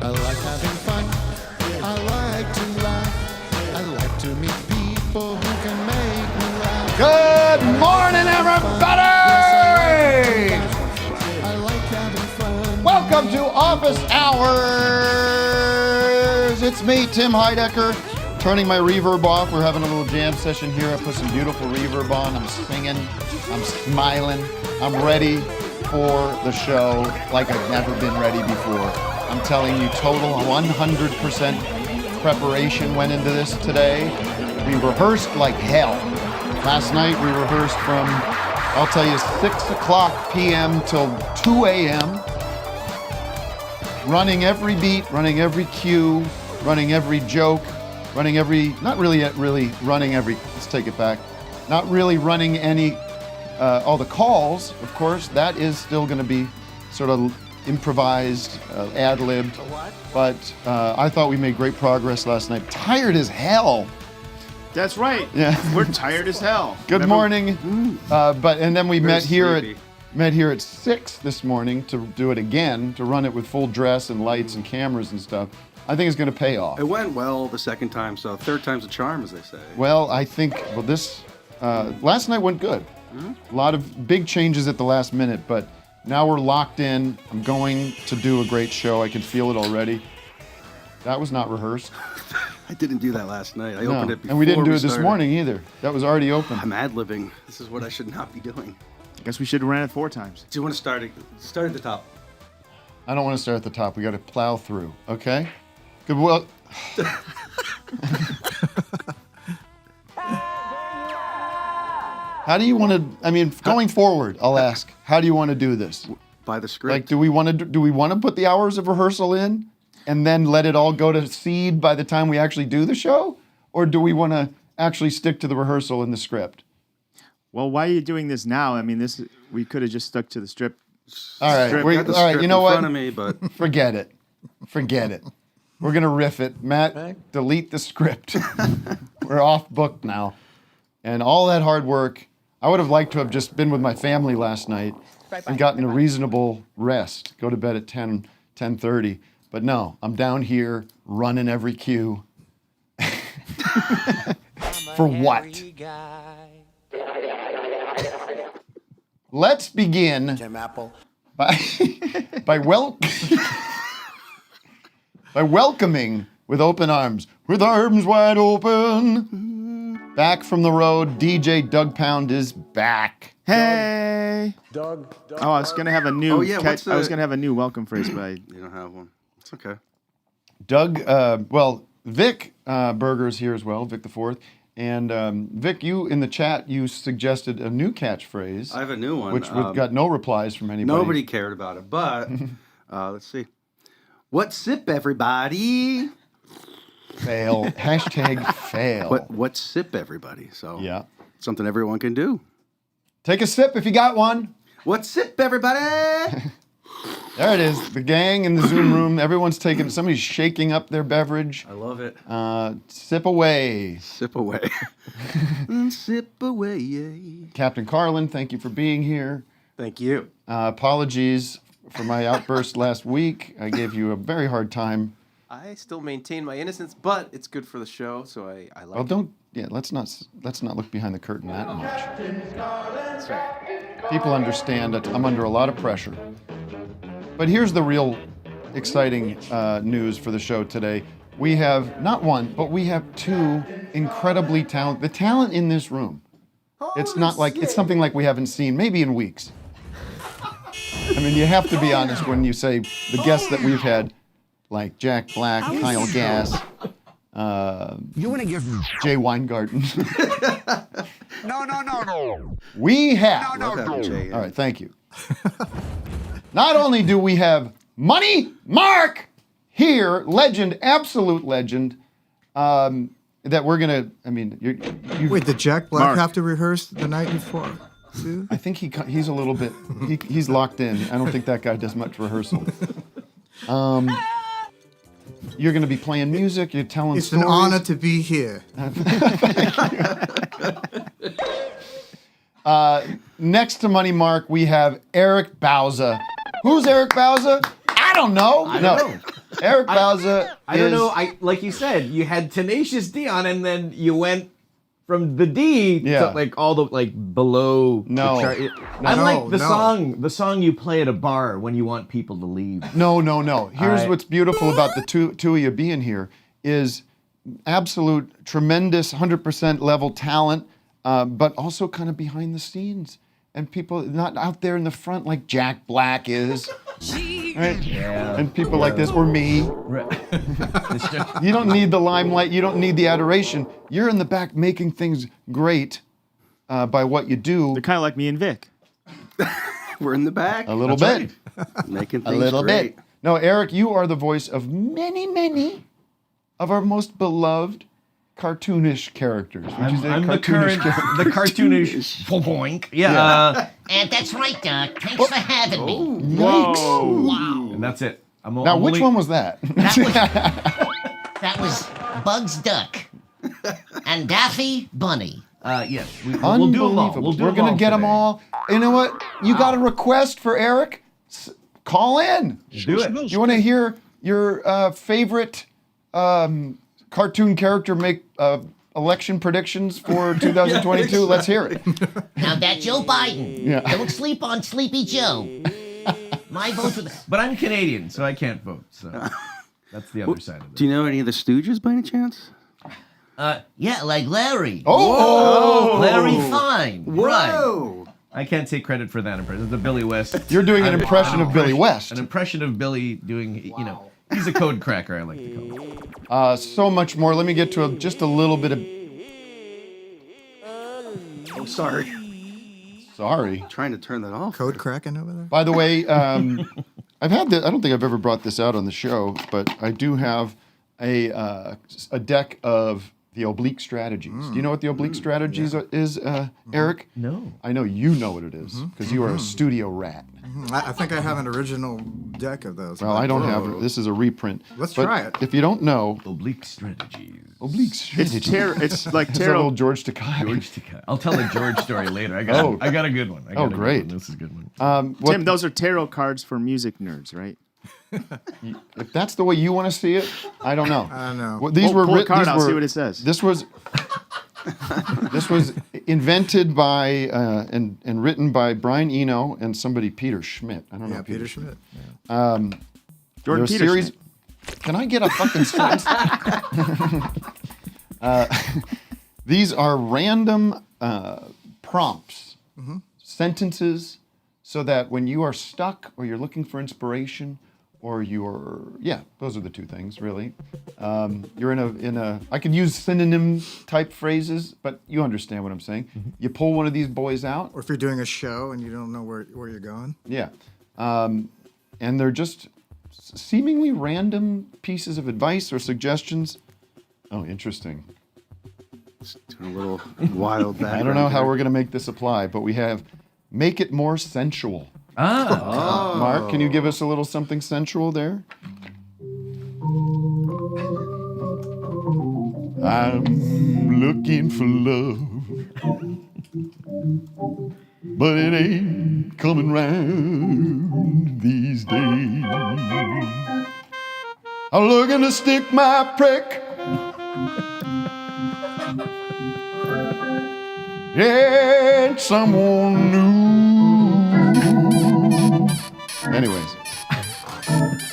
I like having fun. I like to laugh. I like to meet people who can make me laugh. Good morning, everybody! I like having fun. Welcome to Office Hours. It's me, Tim Heidecker, turning my reverb off. We're having a little jam session here. I put some beautiful reverb on. I'm singing. I'm smiling. I'm ready for the show like I've never been ready before. I'm telling you, total 100% preparation went into this today. We rehearsed like hell. Last night we rehearsed from, I'll tell you, 6 o'clock p.m. till 2 a.m. Running every beat, running every cue, running every joke, running every, not really running every, let's take it back, not really running any, all the calls, of course. That is still going to be sort of improvised, ad-libbed. But I thought we made great progress last night. Tired as hell. That's right. Yeah. We're tired as hell. Good morning. And then we met here at 6 this morning to do it again, to run it with full dress and lights and cameras and stuff. I think it's going to pay off. It went well the second time, so third time's a charm, as they say. Well, I think, this, last night went good. A lot of big changes at the last minute, but now we're locked in. I'm going to do a great show. I can feel it already. That was not rehearsed. I didn't do that last night. I opened it before and we didn't do it started. this morning either. That was already open. I'm ad-libbing. This is what I should not be doing. I guess we should have ran it 4 times. Do you want to start at the top? I don't want to start at the top. We got to plow through, okay? Good. Well. How do you want to? I mean, going forward, I'll ask. How do you want to do this? By the script. Like, do we want to put the hours of rehearsal in, and then let it all go to seed by the time we actually do the show, or do we want to actually stick to the rehearsal and the script? Well, why are you doing this now? I mean, we could have just stuck to the strip. All right. Got the All right. script You know in what? front of me, but Forget it. Forget it. We're gonna riff it. Matt, delete the script. We're off book now, and all that hard work. I would have liked to have just been with my family last night and gotten a reasonable rest. Go to bed at 10:30. But no, I'm down here running every cue. For what? Let's begin by welcoming with open arms, with arms wide open. Back from the road, DJ Douggpound is back. Hey. Doug. Oh, I was gonna have a new. Oh, yeah, I was gonna have a new welcome phrase, but you don't have one. It's okay. Doug, Vic Berger's here as well, Vic the Fourth. And Vic, you in the chat, you suggested a new catchphrase. I have a new one. Which got no replies from anybody. Nobody cared about it, but let's see. What sip, everybody? Fail. Hashtag fail. What sip, everybody? So Yeah. something everyone can do. Take a sip if you got one. What sip, everybody? There it is. The gang in the Zoom room. Everyone's taking. Somebody's shaking up their beverage. I love it. Sip away. Sip away. Sip away. Yay. Captain Carlin, thank you for being here. Thank you. Apologies for my outburst last week. I gave you a very hard time. I still maintain my innocence, but it's good for the show, so I like Well, don't. Yeah, let's not look behind the curtain that much. That's right. People understand that I'm under a lot of pressure. But here's the real exciting news for the show today. We have not one, but we have 2 incredibly talented. The talent in this room. It's not like it's something like we haven't seen maybe in weeks. I mean, you have to be honest when you say the guests that we've had, like Jack Black, Kyle Gass, You want to give Jay Weingarten. No. We have. Love having Jay in. All right, thank you. Not only do we have Money Mark here, legend, absolute legend, that we're gonna. I mean, you. Wait, did Jack Black Mark. have to rehearse the night before? Too? I think he's a little bit. He's locked in. I don't think that guy does much rehearsal. You're going to be playing music. You're telling It's stories. an honor to be here. Next to Money Mark, we have Eric Bauza. Who's Eric Bauza? I don't know. Eric Bauza. I don't know. Like you said, you had Tenacious D on, and then you went from the D to like all the below. No. the chart. I'm like the song you play at a bar when you want people to leave. No. Here's what's beautiful about the two of you being here is absolute tremendous 100% level talent, but also kind of behind the scenes and people not out there in the front like Jack Black is. Right? Yeah. And people like this, or me. You don't need the limelight. You don't need the adoration. You're in the back making things great by what you do. They're kind of like me and Vic. We're in the back. A little bit. Making things A little great. bit. No, Eric, you are the voice of many of our most beloved cartoonish characters. Would you say I'm the cartoonish boink. Yeah. And that's right, Doc. Thanks for having me. Yikes. Wow. And that's it. Now, which one was that? That was Bugs Duck and Daffy Bunny. Yes. We'll do them all. We're going to get them all. You know what? You got a request for Eric? Call in. Do it. You want to hear your favorite cartoon character make election predictions for 2022? Let's hear it. Now that Joe Biden. Yeah. Don't sleep on Sleepy Joe. My vote for the... But I'm Canadian, so I can't vote. So that's the other side of it. Do you know any of the Stooges by any chance? Yeah, like Larry. Oh! Larry Fine. Whoa! Right. I can't take credit for that impression. It's a Billy West. You're doing an impression of Billy West. An impression of Billy doing, he's a code cracker, I like to call him. So much more. Let me get to just a little bit of... Oh, sorry. Sorry. Trying to turn that off. Code cracking over there? By the way, I've had this, I don't think I've ever brought this out on the show, but I do have a deck of the Oblique strategies. Do you know what the Oblique strategies is, Eric? No. I know you know what it is, because you are a studio rat. I think I have an original deck of those. Well, I don't have it. This is a reprint. Let's But try it. If you don't know, Oblique strategies. Oblique strategies. It's like It's a little tarot. George Takei. I'll tell a George story later. I got a good one. Great. This is a good one. Tim, those are tarot cards for music nerds, right? If that's the way you want to see it, I don't know. I don't know. Well, these were Pull a written. card, I'll see what it says. This was invented by and written by Brian Eno and somebody Peter Schmidt. I don't know. Yeah, Peter Schmidt. Jordan There are Peterson. series. Can I get a fucking sentence? These are random prompts, sentences, so that when you are stuck or you're looking for inspiration, or those are the two things really. You're in a. I could use synonym type phrases, but you understand what I'm saying. You pull one of these boys out. Or if you're doing a show and you don't know where you're going. Yeah. And they're just seemingly random pieces of advice or suggestions. Oh, interesting. Just doing a little wild background. I don't know how we're going to make this apply, but we have make it more sensual. Mark, can you give us a little something sensual there? I'm looking for love, but it ain't coming round these days. I'm looking to stick my prick in someone new. Anyways, I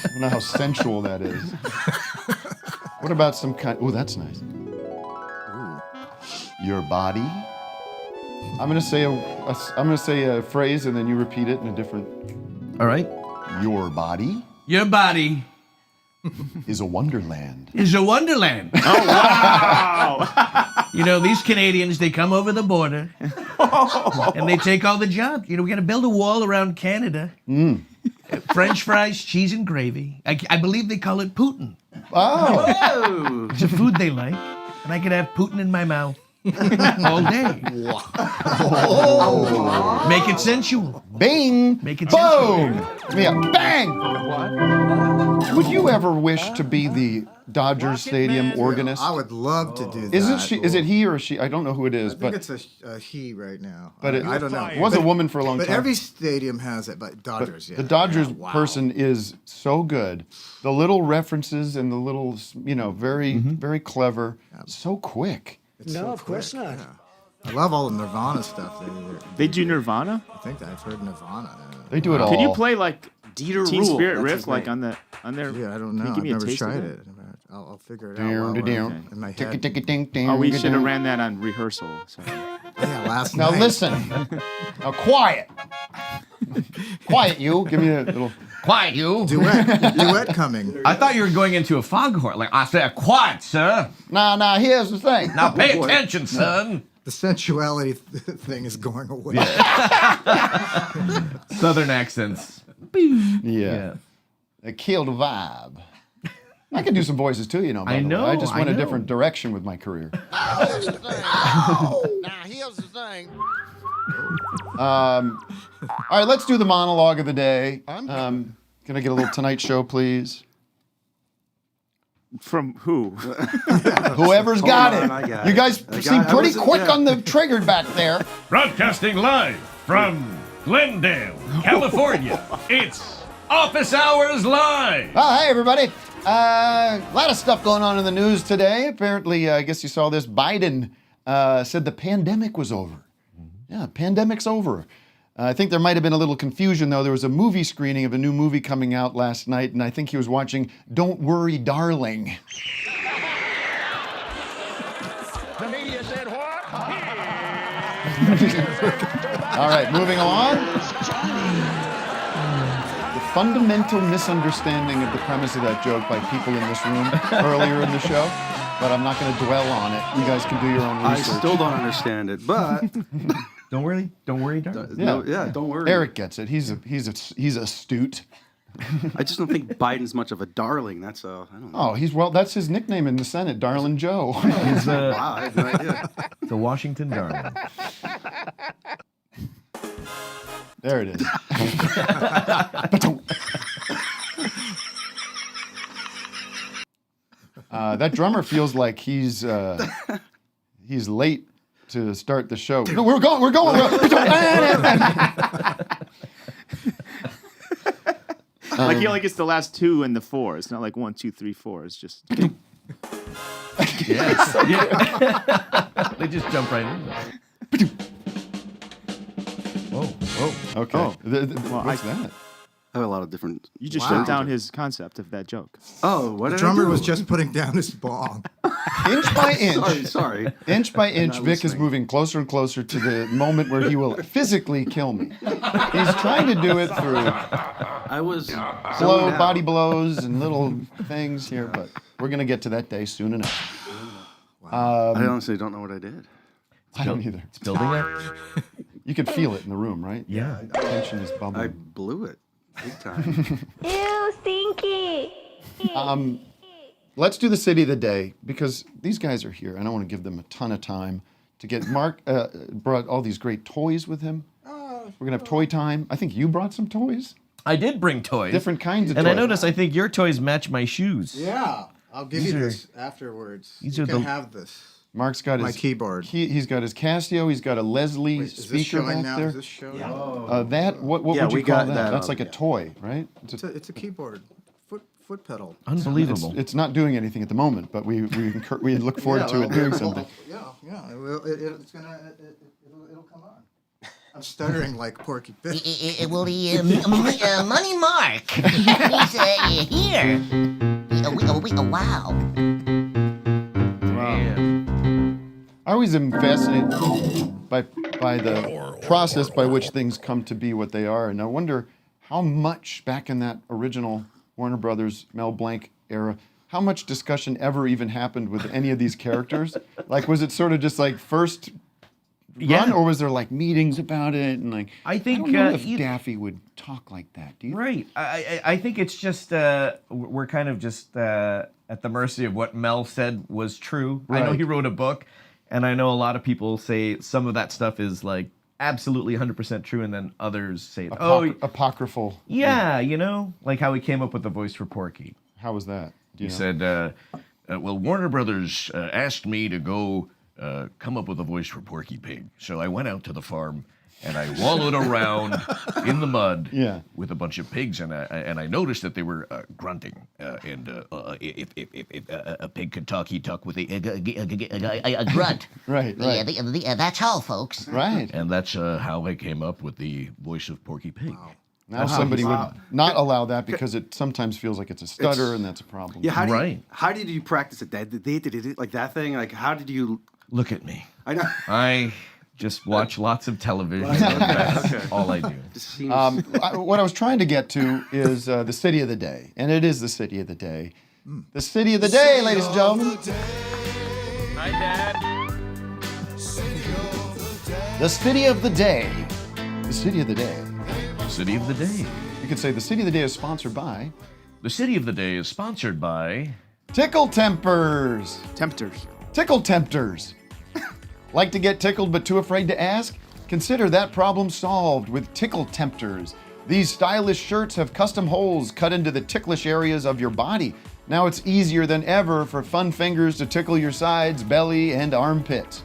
don't know how sensual that is. What about some kind? Oh, that's nice. Your body. I'm gonna say a phrase and then you repeat it in a different. All right. Your body Your body is a wonderland. is a wonderland. Oh, wow. These Canadians, they come over the border and they take all the jobs. We got to build a wall around Canada. French fries, cheese, and gravy. I believe they call it Putin. Oh, It's a food they like, and I could have Putin in my mouth all day. Make it sensual. bing, Make it boom. Give me a bang. Would you ever wish to be the Dodgers Stadium organist? I would love to do that. Isn't she? Is it he or she? I don't know who it is, I think but it's a he right now. but I don't know. It was a woman for a long But time. every stadium has it. But Dodgers, yeah. The Dodgers Yeah, wow. person is so good. The little references and the little, very, very clever. So quick. It's so of course not. Yeah. I love all the Nirvana stuff. They do Nirvana? I think I've heard Nirvana. They do it all. Can you play like Dieter Teen Rule, Spirit that's riff his like name. on their? Yeah, I don't Can know. you give I've me a never taste of tried it? it. I'll figure it out Down, while down. in my Tick, head. tick, ding, ding, Oh, we should have ding. ran that on rehearsal. Sorry. Yeah, last Now night. listen. Now quiet. Quiet, you. Give me a little. Quiet, you. Duet coming. I thought you were going into a foghorn. Like, I said, quiet, sir. Now, here's the thing. Now pay attention, son. The sensuality thing is going away. Southern accents. Yeah. It killed the vibe. I can do some voices too, by I the way. know, I just I went a know. different direction with my career. Now here's the thing. All right, let's do the monologue of the day. Can I get a little Tonight Show, please? From who? Whoever's got on, it. I got You it. guys I seem got- I pretty wasn't- quick yeah. on the trigger back there. Broadcasting live from Glendale, California. It's Office Hours Live. Oh, hey, everybody. A lot of stuff going on in the news today. Apparently, I guess you saw this. Biden said the pandemic was over. Yeah, pandemic's over. I think there might have been a little confusion, though. There was a movie screening of a new movie coming out last night, and I think he was watching Don't Worry, Darling. The media said what? All right, moving on. The fundamental misunderstanding of the premise of that joke by people in this room earlier in the show, but I'm not going to dwell on it. You guys can do your own I research. still don't understand it, but Don't worry, darling. don't worry. Eric gets it. He's astute. I just don't think Biden's much of a darling. That's I don't know. Oh, that's his nickname in the Senate, Darlin' Joe. He's Wow, I have no idea. the Washington darling. There it is. That drummer feels like he's late to start the show. No, we're going. Like he only gets the last two and the four. It's not like 1, 2, 3, 4. It's just. Yes. Yeah. They just jump right in there. Whoa. Okay. Oh. What's that? I have a lot of different. You just Wow. shut down his concept of that joke. Oh, what The did drummer I do? was just putting down his bong. Inch by inch. Sorry. Inch by inch, not Vic is listening. moving closer and closer to the moment where he will physically kill me. He's trying to do it through I was body blows and little things here, but we're going to get to that day soon enough. I honestly don't know what I did. I don't either. It's building up. You could feel it in the room, right? Yeah. Tension is I bubbling. blew it big time. Ew, stinky. Let's do the city of the day because these guys are here. I don't want to give them a ton of time to get. Mark brought all these great toys with him. We're going to have toy time. I think you brought some toys. I did bring toys. Different kinds of and toys. I noticed I think your toys match my shoes. Yeah, I'll give These you are- this afterwards. these You are can the- have this. Mark's got My his keyboard. He's got his Casio. He's got a Leslie Wait, is this speaker showing back now? there. Is this showing? That what Yeah, would you we call got that? that That's on, like a yeah. toy, right? It's a keyboard. Foot pedal. Unbelievable. It's not doing anything at the moment, but we look forward to it doing something. Yeah. It's gonna. It'll come on. I'm stuttering like Porky Pig. It will be Money Mark. He's here. Wow. I always am fascinated by the process by which things come to be what they are, and I wonder how much back in that original Warner Brothers Mel Blanc era, how much discussion ever even happened with any of these characters? Like, was it sort of just like first run, or was there like meetings about it? And like, I think, don't know if you- Daffy would talk like that. Do you? Right. I think it's just we're kind of just at the mercy of what Mel said was true. I know Right. he wrote a book, and I know a lot of people say some of that stuff is like absolutely 100% true, and then others say, "Oh, apocryphal." yeah, you know, like how he came up with the voice for Porky. How was that? He said, "Well, Warner Brothers asked me to go come up with a voice for Porky Pig, so I went out to the farm." And I wallowed around in the mud with a bunch of pigs, and I noticed that they were grunting. If a pig could talk, he'd talk with a grunt. Right. Yeah, that's all, folks. Right. And that's how I came up with the voice of Porky Pig. Wow. Now somebody would not allow that because it sometimes feels like it's a stutter, and that's a problem. Yeah, how did you practice it? Did like that thing? Like, how did you... Look at me. I know. I just watch lots of television. That's all I do. What I was trying to get to is the city of the day, and it is the city of the day. The city of the day, ladies and gentlemen. Hi, Dad. The city of the day. The city of the day. The city of the day. You could say the city of the day is sponsored by... The city of the day is sponsored by... Tickle Tempers. Tempters. Tickle Tempters. Like to get tickled but too afraid to ask? Consider that problem solved with Tickle Tempters. These stylish shirts have custom holes cut into the ticklish areas of your body. Now it's easier than ever for fun fingers to tickle your sides, belly, and armpits.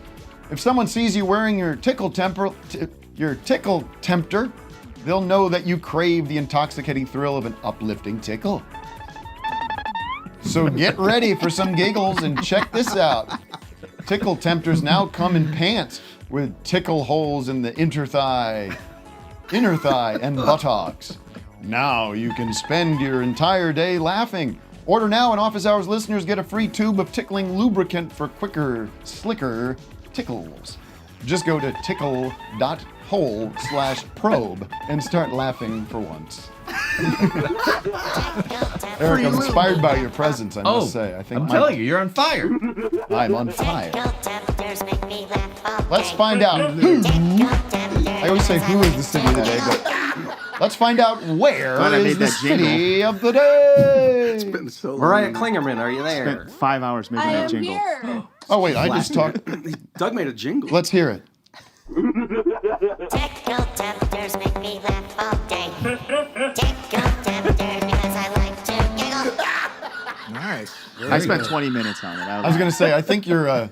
If someone sees you wearing your Tickle Tempter, they'll know that you crave the intoxicating thrill of an uplifting tickle. So get ready for some giggles and check this out. Tickle Tempters now come in pants with tickle holes in the inner thigh, and buttocks. Now you can spend your entire day laughing. Order now and office hours listeners get a free tube of tickling lubricant for quicker, slicker tickles. Just go to tickle.hole/probe and start laughing for once. Eric, I'm inspired by your presence, I must say. I think I'm telling you, you're on fire. I'm on fire. Let's find out who. I always say who is the city of the day, but let's find out where is the city of the day. It's been so long. Mariah Klingerman, are you there? Spent 5 hours making that jingle. Here. Oh wait, I just talked. Doug made a jingle. Let's hear it. Tickle tempters make me laugh all day. Tickle tempters because I like to giggle. Nice. I spent 20 minutes on it. I was gonna say, I think the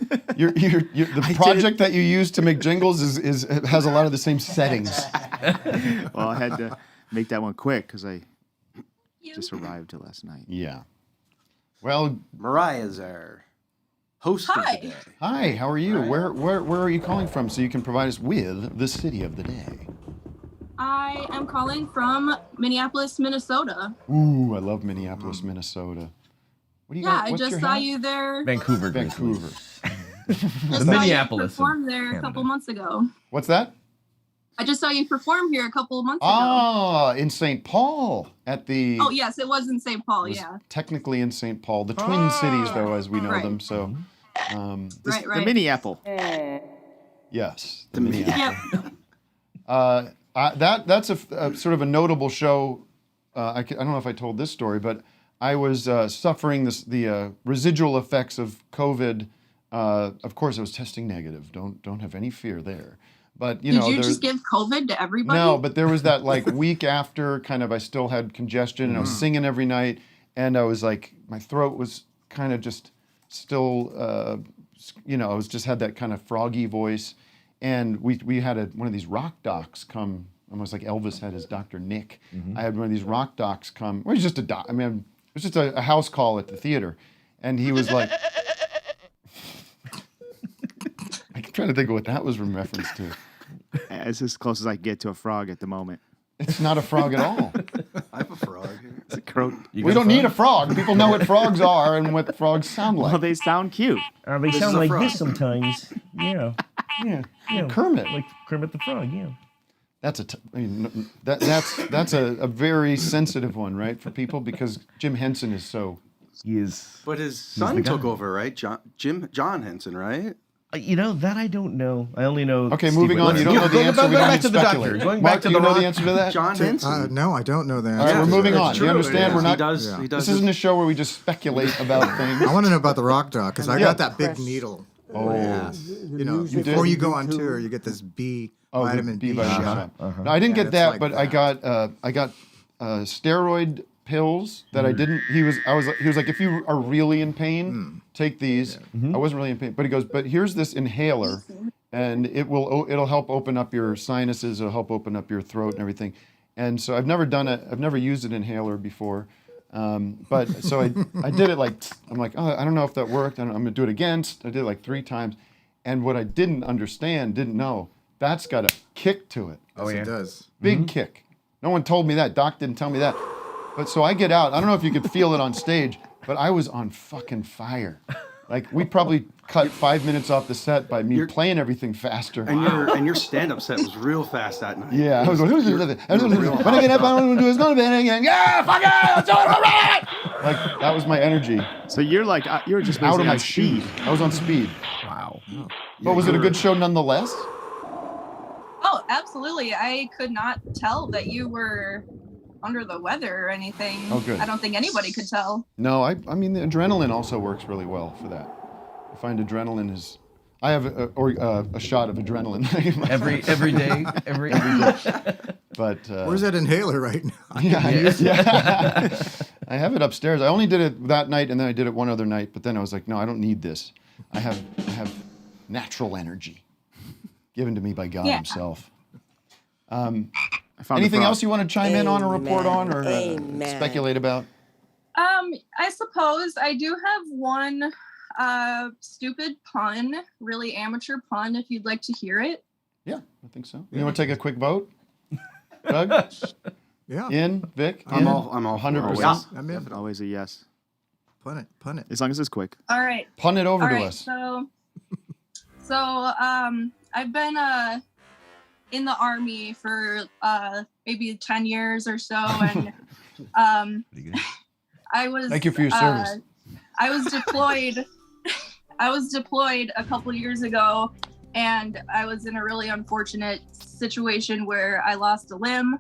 project that you use to make jingles has a lot of the same settings. Well, I had to make that one quick because I just arrived last night. Yeah. Well, Mariah's our host of the day. hi. How are you? Where are you calling from? So you can provide us with the city of the day. I am calling from Minneapolis, Minnesota. Ooh, I love Minneapolis, Minnesota. What do you got? I What's just your saw hat? you there. Vancouver. Vancouver. Just saw Minneapolis you perform of there a Canada. couple months ago. What's that? I just saw you perform here a couple months ago. Ah, in St. Paul at the. Oh yes, it was in St. Paul. was Yeah. Technically in St. Paul, the Twin Cities, though, as we know Right. them. So, Right. The mini apple. yes, the Yep. that's a sort of a notable show. I don't know if I told this story, but I was suffering the residual effects of COVID. Of course, I was testing negative. Don't have any fear there. But Did you just give COVID to everybody? No, but there was that like week after kind of I still had congestion and I was singing every night and I was like my throat was kind of just still I was just had that kind of froggy voice and we had one of these rock docs come almost like Elvis had his Dr. Nick. I had one of these rock docs come. Well, it was just it was just a house call at the theater and he was like I'm trying to think of what that was in reference to. It's as close as I get to a frog at the moment. It's not a frog at all. I have a frog here. It's a croak. We don't need a frog. People know what frogs are and what frogs sound like. Well, they sound cute. They sound a like frog. this sometimes. Yeah. Yeah, Yeah. Kermit. Like Kermit the Frog, yeah. That's that's a very sensitive one, right, for people because Jim Henson is so. He is. But his the son guy. took over, right? John Henson, right? That I don't know. I only know. Okay, Steve moving on. Whitman. You don't know the answer. Go We don't back need to to the speculate. doctor. Going Mark, back to do the you know rock. the answer to that? John Henson. No, I don't know that. All right, we're moving on. It's Do you true. understand? We're He not. does. Yeah. He does. This isn't a show where we just speculate about things. I want to know about the rock doc because I Yeah. got that big needle. Oh. You know, before you go on tour, you get this bee Oh, the vitamin B B vitamin shot. shot. No, I didn't get that's that, like but I got steroid pills that I didn't. He was like, if you are really in pain, take these. I wasn't really in pain, but he goes, but here's this inhaler, and it'll help open up your sinuses. It'll help open up your throat and everything. And so I've never used an inhaler before. But so I did it I'm like, oh, I don't know if that worked. I'm gonna do it again. I did it like 3 times, and what I didn't know, that's got a kick to it. Yes, it does. Big kick. No one told me that. Doc didn't tell me that. But so I get out. I don't know if you could feel it on stage, but I was on fucking fire. Like we probably cut 5 minutes off the set by me playing everything faster. And your stand-up set was real fast that night. Yeah, I was going. When I get up, I don't want to do it's gonna be again. Yeah, fuck it, let's do it, all right! Like that was my energy. So you're like you're just Out of basically my on speed. I was on speed. Wow. But was it a good show nonetheless? Oh, absolutely. I could not tell that you were under the weather or anything. Oh, good. I don't think anybody could tell. No, I mean the adrenaline also works really well for that. I find adrenaline is. I have a shot of adrenaline Every day, every day. But Where's that inhaler right now? yeah. I have it upstairs. I only did it that night, and then I did it one other night. But then I was like, no, I don't need this. I have natural energy given to me by God Himself. I found Anything else you want to chime in on or report on or speculate about? I suppose I do have one stupid pun, really amateur pun, if you'd like to hear it. Yeah, I think so. You want to take a quick vote? Doug? Yeah. In? Vic? I'm In? all 100%. Yeah. I'm in. Always a yes. Pun it. As long as it's quick. All right. Pun it over All to right. us. So I've been in the Army for maybe 10 years or so, and I was. Thank you for your service. I was deployed. I was deployed a couple years ago, and I was in a really unfortunate situation where I lost a limb.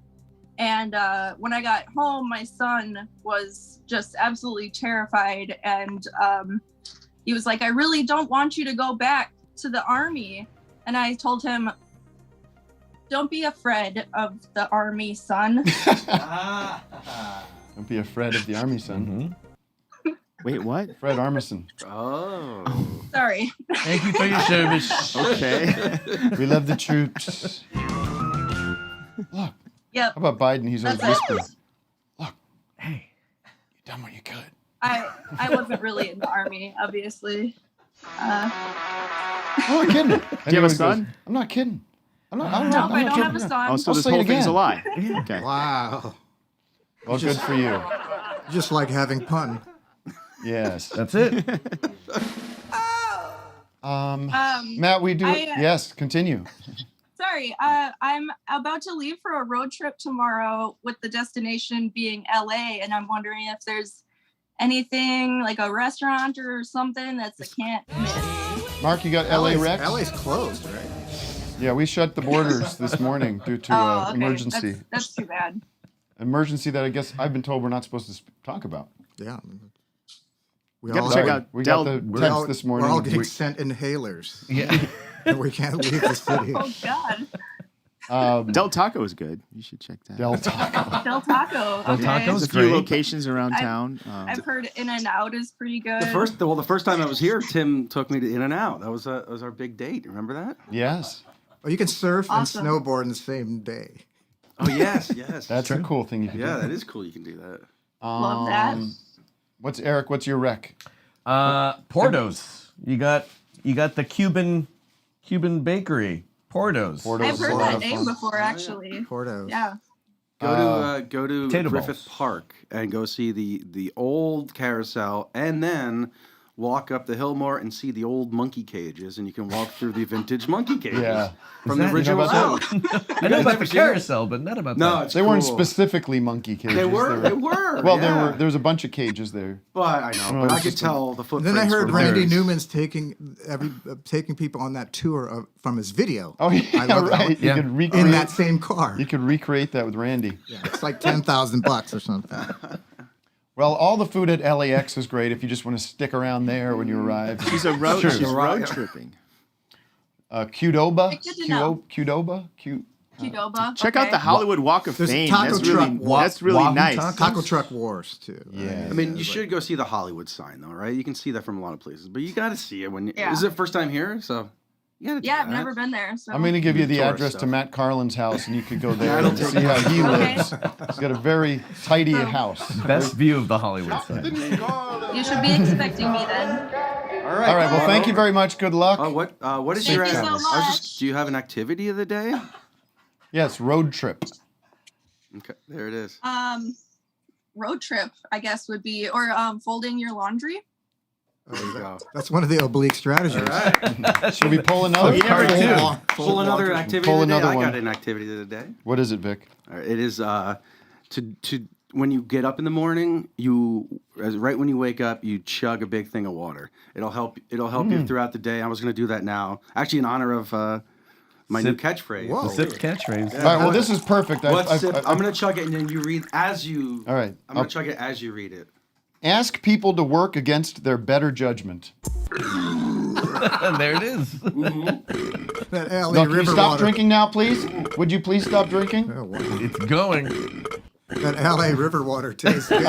And when I got home, my son was just absolutely terrified, and he was like, "I really don't want you to go back to the Army." And I told him, "Don't be afraid of the Army, son." Don't be afraid of the Army, son. Wait, what? Fred Armisen. Oh. Sorry. Thank you for your service. Okay. We love the troops. Look. Yep. How about Biden? He's always That's whispering. it. Look. Hey. You done what you could. I wasn't really in the Army, obviously. I'm not kidding. Do you have a son? I'm not kidding. No, I don't have a son. Oh, so I'll this say whole it thing's again. a lie. Okay. Wow. Well, good for you. Just like having pun. Yes. That's it. Matt, we do. Yes, continue. Sorry, I'm about to leave for a road trip tomorrow with the destination being LA, and I'm wondering if there's anything like a restaurant or something that's I can't miss. Mark, you got LA Rex? LA's closed, right? Yeah, we shut the borders this morning due to Okay. emergency. That's too bad. Emergency that I guess I've been told we're not supposed to talk about. Yeah. We Gotta all, check out We Del- got the we're text all, this morning. we're all getting sent inhalers. Yeah. And we can't leave the city. Oh God. Del Taco is good. You should check that. Del Taco. Del Taco. Del Okay. Taco's There's a few great. locations around I've- town. I've heard In and Out is pretty good. The first time I was here, Tim took me to In and Out. That was our big date. Remember that? Yes. Oh, you can surf Awesome. and snowboard in the same day. Oh yes, yes. That's a cool thing you can do. Yeah, that is cool. You can do that. Love that. Eric, what's your rec? Portos. You got the Cuban bakery. Portos. I've heard a lot that of name fun. before, actually. Portos. Yeah. Go to potato Griffith balls. Park and go see the old carousel, and then walk up the hill more and see the old monkey cages, and you can walk through the vintage monkey cages Yeah. from the Is that- original you know about zoo. I know about never the seen it? carousel, but not about No, that. it's They weren't cool. specifically monkey cages. They were. Well, yeah. there was a bunch of cages there. Well, I know, but I could tell the And footprints. then I heard were Randy theirs. Newman's taking people on that tour from his video. Oh yeah, I love that right. one. You Yeah. could recreate. In that same car. You could recreate that with Randy. Yeah, it's like $10,000 or something. Well, all the food at LAX is great if you just want to stick around there when you arrive. She's road tripping. Qdoba. Good to know. Qdoba. Qdoba. Check out the Hollywood Walk of There's Fame. taco truck That's really Wahoo nice. tacos? Taco Truck Wars too. Yeah. I mean, you should go see the Hollywood sign, though, right? You can see that from a lot of places, but you got to see it when. Yeah. Is it first time here? So, you got to. Yeah, I've never been there. So. I'm going to give you the Tourist address to stuff. Matt Carlin's house, and you could go there That'll and take see how he Okay. lives. He's got a very tidy house. Best view of the Hollywood sign. You should be expecting me then. All right. All right. Well, thank you very much. Good luck. What is Thank your? you so I was much. do you have an activity of the day? Yes, road trip. Okay, there it is. Road trip, I guess, would be, or folding your laundry. There you go. That's one of the oblique strategies. All right. Should we pull another? Card two. Pull another activity Pull of the day. another I one. got an activity of the day. What is it, Vic? All right, it is to when you get up in the morning, right when you wake up, you chug a big thing of water. It'll help. It'll help you throughout the day. I was going to do that now, actually in honor of my new catchphrase. Whoa. Sip catchphrase. All right. Well, this is perfect. I'm going to chug it, and then you read as you. All right. I'm going to chug it as you read it. Ask people to work against their better judgment. There it is. That alley Now, can you river stop water. drinking now, please? Would you please stop drinking? Oh, wow. It's going. That LA river water tastes good.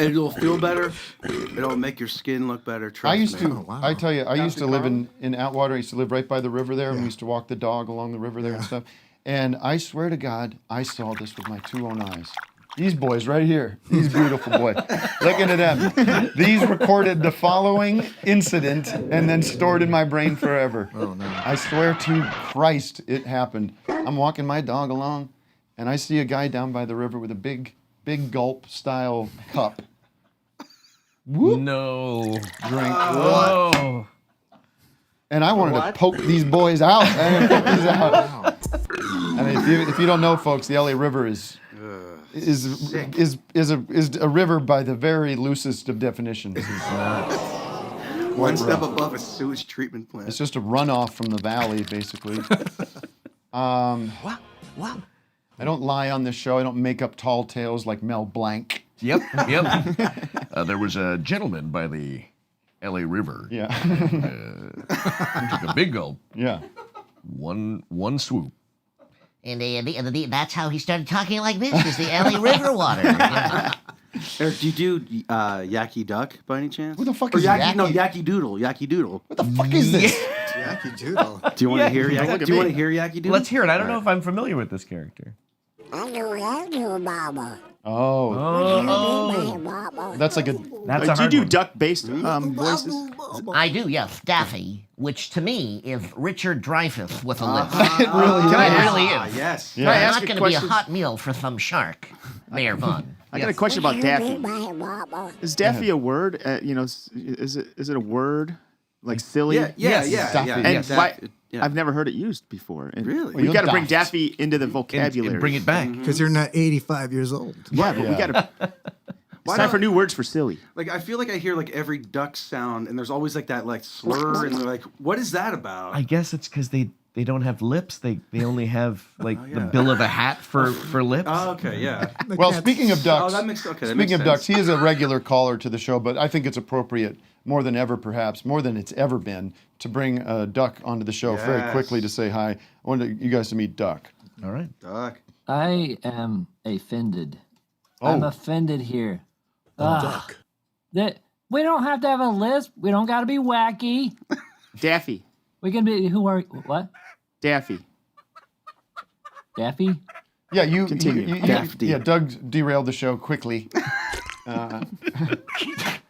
It'll feel better. It'll make your skin look better. Trust I used me. to. Oh, wow. I tell you, I used to live Carl? in Atwater. I used to live right by the river there, and we used to walk the dog along the river there and stuff. And I swear to God, I saw this with my two own eyes. These boys right here, these beautiful boys. Looking at them. These recorded the following incident and then stored in my brain forever. Oh, no. I swear to Christ, it happened. I'm walking my dog along, and I see a guy down by the river with a big gulp style cup. Whoop, No. drink. Oh. And I wanted to poke these boys out. I poke these out. I mean, if you don't know, folks, the LA River is a river by the very loosest of definitions. One step above a sewage treatment plant. It's just a runoff from the valley, basically. Wow. I don't lie on this show. I don't make up tall tales like Mel Blanc. Yep. There was a gentleman by the LA River. Yeah. He took a big gulp. Yeah. One swoop. And that's how he started talking like this, is the LA River water. Eric, do you do Yaki Duck by any chance? Who the fuck Or is Yaki? No, Yaki? Yaki Doodle. Yaki Doodle. What the fuck is this? Jackie Doodle. Do you want to hear look Yaki? at Do you want me. to hear Yaki Doodle? Let's hear it. I don't know if I'm familiar with this character. Oh. That's like a. That's a Do you hard do one. duck-based voices? I do, yes, Daffy, which to me is Richard Dreyfuss with a lisp. It really Can I is. ask- really is. Yes. Yeah. I It's ask not a going to be a question? hot meal for some shark, Mayor Vaughn. I got a question about Daffy. Is Daffy a word? Is it a word like silly? Yeah. Daffy. And Yes. why? Yeah. I've never heard it used before. And Really? We've Well, got to bring you're Daffy into the And vocabulary. bring it back. Because you're not 85 years old. Yeah, but we Yeah. got to. It's Why time not? for new words for silly. Like I feel like I hear like every duck sound, and there's always like that like slur, and they're like, "What is that about?" I guess it's because they don't have lips. They only have like the bill of a hat for lips. Oh, okay, yeah. Well, speaking of ducks, Oh, that makes okay. That speaking makes of sense. ducks, he is a regular caller to the show, but I think it's appropriate more than ever, perhaps more than it's ever been, to bring a duck onto the show very Yes. quickly to say hi. I want you guys to meet Duck. All right. Duck. I am offended. I'm Oh. offended here. Duck. That we don't have to have a lisp. We don't got to be wacky. Daffy. We can be. Who are what? Daffy. Daffy? Yeah, you Continue. Daffy. Yeah, Doug derailed the show quickly.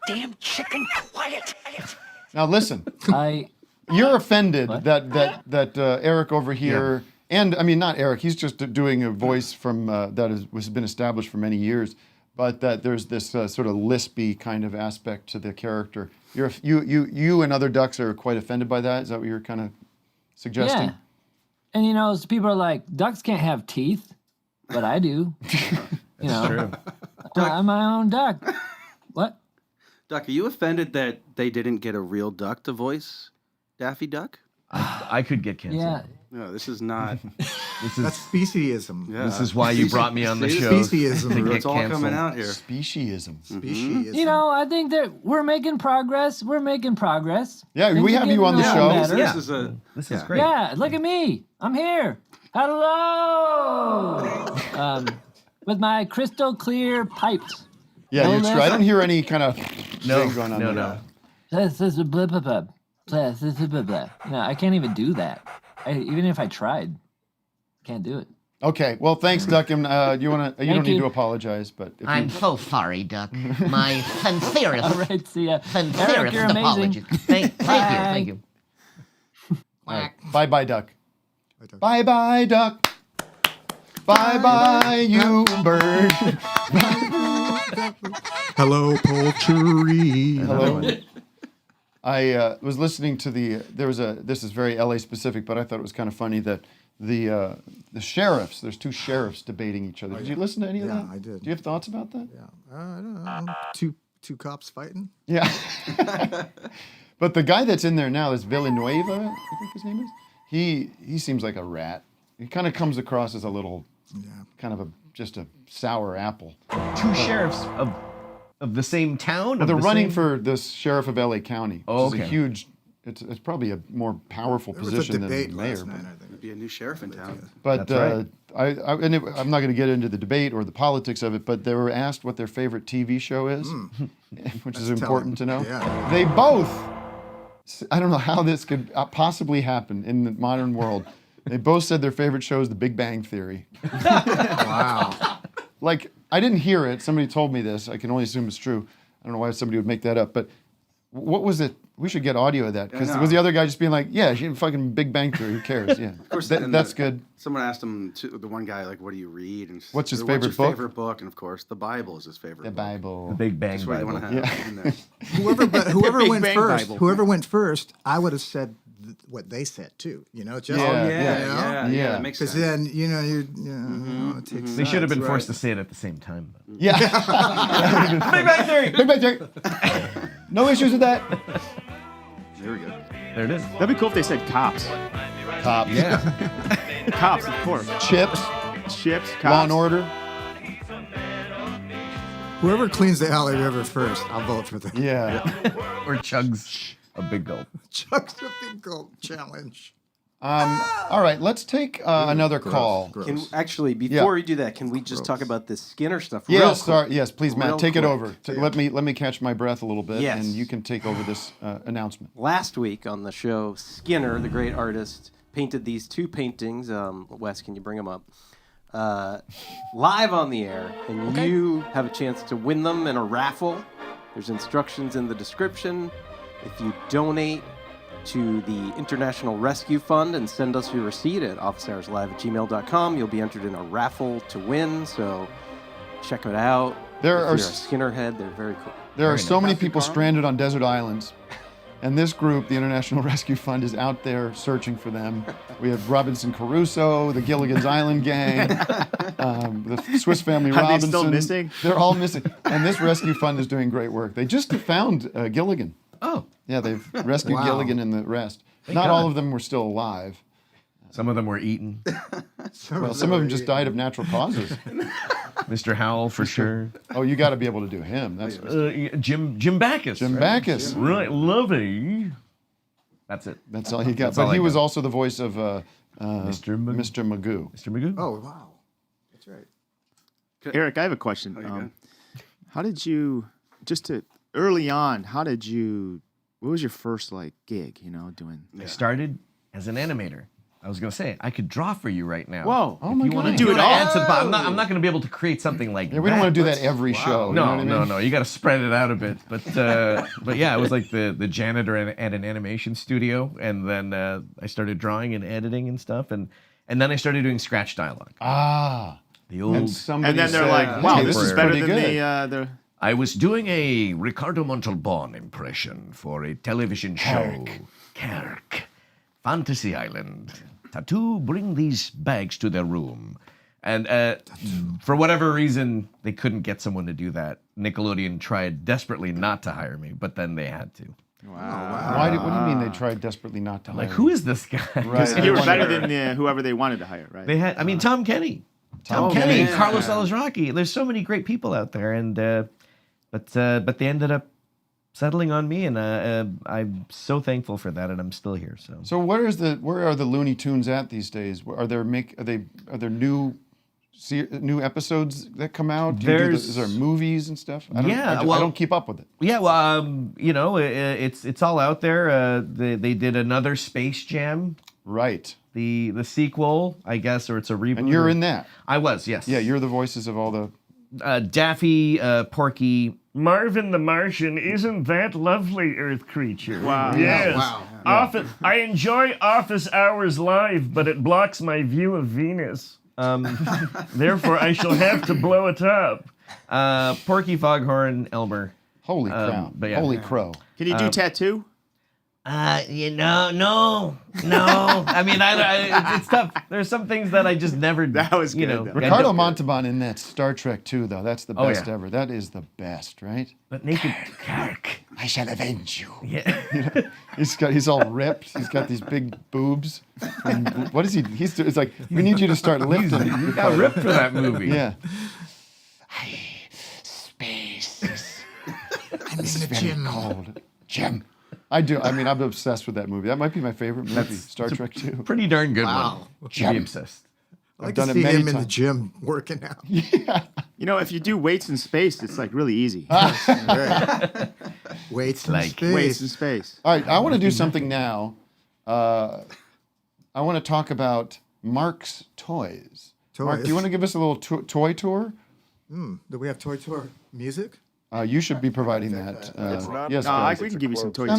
Damn chicken, quiet. Now listen, I. you're offended What? that Eric over here, and I mean not Eric. He's just doing a voice from that has been established for many years, but that there's this sort of lispy kind of aspect to the character. You and other ducks are quite offended by that. Is that what you're kind of suggesting? Yeah. And you know, so people are like, ducks can't have teeth, but I do. You know, True. I'm my own duck. What? Duck, are you offended that they didn't get a real duck to voice Daffy Duck? I could get canceled. Yeah. No, this is not. That's speciesism. Yeah. This is why you brought me on the show. Speciesism. to get It's all canceled. coming out here. Speciesism. Speciesism. You know, I think that we're making progress. We're making progress. Yeah, Things we are have you on the getting a show. little better. This is a This is great. Yeah, look at me. I'm here. Hello. With my crystal clear pipes. Yeah, No you're true. I less. don't hear any kind of No, thing going on no, there. no. Plus, this is blah, blah, blah. Plus, this is blah, blah. No, I can't even do that. Even if I tried, can't do it. Okay, well, thanks, Duck. And you don't need you. to apologize, but if I'm you, so sorry, Duck. My sincerest, All right, see ya. Eric, sincerest you're amazing. apologies. Thank you. all right, bye, Duck. Bye, Duck. Bye, you bird. Hello, poultry. Hello. I was listening to this is very LA specific, but I thought it was kind of funny that the sheriffs, there's two sheriffs debating each other. Did you listen to any of that? Yeah, I did. Do you have thoughts about that? Yeah. I don't know. Two cops fighting. Yeah. But the guy that's in there now is Villanueva, I think his name is. He seems like a rat. He kind of comes across as a little, kind of just a sour apple. Two sheriffs of the same town? Well, of they're the running same- for this sheriff of LA County, which Oh, is a okay. huge. It's probably a more powerful There was a position debate than mayor. last night, but- I think. be a new sheriff in town. But That's right. I'm not going to get into the debate or the politics of it, but they were asked what their favorite TV show is, which is That's important telling. to know. Yeah. They both, I don't know how this could possibly happen in the modern world. They both said their favorite show is The Big Bang Theory. Wow. Like, I didn't hear it. Somebody told me this. I can only assume it's true. I don't know why somebody would make that up, but what was it? We should get audio of that, because I know. was the other guy just being like, yeah, fucking Big Bang Theory, who cares? Yeah, Of course, that's good. Someone asked him, the one guy, like, what do you read? And What's his your favorite book? favorite book? And of course, the Bible is his favorite The book. Bible. The Big Bang That's what you Bible. want to have in there. Whoever Big went Bang first, Bible. whoever went first, I would have said what they said too. You know, just Yeah, yeah, yeah. that makes because sense. then you know you know it takes They should have been sides, forced to right? say it at the same time. Though. Yeah. Big Bang Theory. Big Bang Theory. No issues with that. There we go. There it is. That'd be cool if they said cops. Cops. Yeah. Cops, of course. Chips. Chips, cops. Law and Order. Whoever cleans the alley river first, I'll vote for them. Yeah. Or chugs a big gulp. Chuck's a big gulp challenge. All right, let's take another call. Gross. Can actually before we do that, can we just talk about this Skinner stuff? Yes, real quick? sorry. Yes, please, Matt, Real take it quick. over. Let me catch my breath a little bit, Yes. and you can take over this announcement. Last week on the show, Skinner, the great artist, painted these two paintings. Wes, can you bring them up? Live on the air, and you have a chance to win them in a raffle. There's instructions in the description. If you donate to the International Rescue Fund and send us your receipt at officehours@gmail.com, you'll be entered in a raffle to win. So check it out. There if are you're a Skinner head, they're very cool. There are Very so nice. many people stranded on desert islands, and this group, the International Rescue Fund, is out there searching for them. We have Robinson Crusoe, the Gilligan's Island Gang, the Swiss Family Are they Robinson. still missing? They're all missing, and this rescue fund is doing great work. They just found Gilligan. Oh. Yeah, they've rescued Wow. Gilligan and the rest. Thank Not God. all of them were still alive. Some of them were eaten. Well, some of them just died of natural causes. Mr. Howell, for sure. Oh, you got to be able to do him. That's Jim Backus. Jim right? Backus. Right, lovey. That's it. That's all he got. That's But all I he was got. also the voice of Mr. Magoo. Mr. Magoo. Oh wow, that's right. Eric, I have a question. How did you, early on, what was your first gig, doing? I started as an animator. I was going to say, I could draw for you right now. Whoa. Oh my You want God. to Do it all? add to the I'm not going to be able to create something like Yeah, we don't want to do that Let's- every show. You know what I mean? No. You got to spread it out a bit. But yeah, I was like the janitor at an animation studio, and then I started drawing and editing and stuff, and then I started doing scratch dialogue. Ah. The old. And somebody And then they're said, like, wow, "Hey, this is better pretty than good." the I was doing a Ricardo Montalban impression for a television show. Kirk. Fantasy Island. Tattoo, bring these bags to their room. And for whatever reason, they couldn't get someone to do that. Nickelodeon tried desperately not to hire me, but then they had to. Wow. What do you mean they tried desperately not to hire Like, you? who is this guy? Right. You were better than whoever they wanted to hire, right? They had, I mean, Tom Kenny. Tom Kenny, Carlos Alazraqui. There's so many great people out there, and but they ended up settling on me, and I'm so thankful for that, and I'm still here. So where are the Looney Tunes at these days? Are there new episodes that come out? Is there movies and stuff? I don't keep up with it. Yeah, well, it's all out there. They did another Space Jam. Right. The sequel, I guess, or it's a reboot. And you're in that. I was, yes. Yeah, you're the voices of all the... Daffy, Porky... Marvin the Martian, isn't that lovely, Earth creature? Wow. Yes. Wow. I enjoy Office Hours Live, but it blocks my view of Venus. Therefore, I shall have to blow it up. Porky, Foghorn, Elmer. Holy crow. Holy crow. Can you do tattoo? No. I mean, it's tough. There's some things that I just never. That was good. Ricardo Montalban in that Star Trek 2, though. That's the best ever. That is the best, right? But naked Kirk, I shall avenge you. Yeah. He's all ripped. He's got these big boobs. And what is he? It's like, we need you to start lifting. He got ripped for that movie. Yeah. Space. I'm in the gym. Cold. Jim. I do. I mean, I'm obsessed with that movie. That might be my favorite movie, Star Trek 2. Pretty darn good Wow. one. Jim. Be obsessed. I like I've done to it see many him in the times. gym working out. Yeah. If you do weights in space, it's like really easy. Right. Weights in space. Weights in space. All right, I want to do something now. I want to talk about Mark's toys. Mark, do you want to give us a little toy tour? Do we have toy tour music? You should be providing that. Yes, No, we can give you some toy too.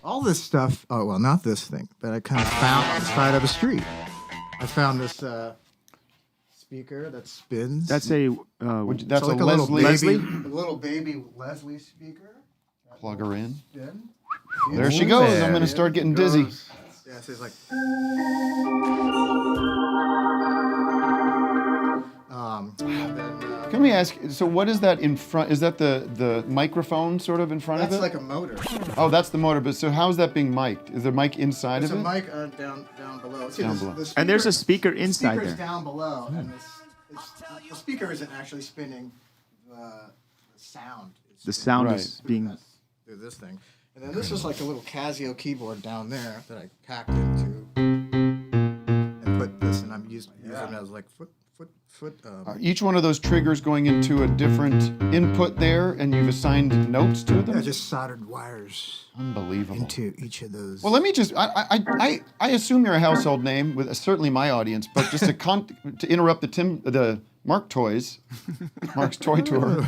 All this stuff, not this thing, but I kind of found on the side of the street. I found this speaker that spins. That's a that's like a Leslie? a little baby Leslie speaker. Plug her in. Spin. There she goes. I'm going to start getting dizzy. Yeah, so it's like. Let me ask, so what is that in front? Is that the microphone sort of in front of it? That's like a motor. Oh, that's the motor. But so how is that being mic'd? Is there a mic inside There's of a it? mic down below. See, Down below. And there's a speaker inside speaker's there. down below, and the speaker isn't actually spinning the sound. It's The sound Right. is being. through this thing. And then this is like a little Casio keyboard down there that I packed into and put this, and I'm using it as like foot. Are each one of those triggers going into a different input there, and you've assigned notes to them? Yeah, just soldered wires. Unbelievable. Into each of those. Well, let me just. I assume you're a household name with certainly my audience, but just to interrupt the Mark Toys, Mark's Toy Tour,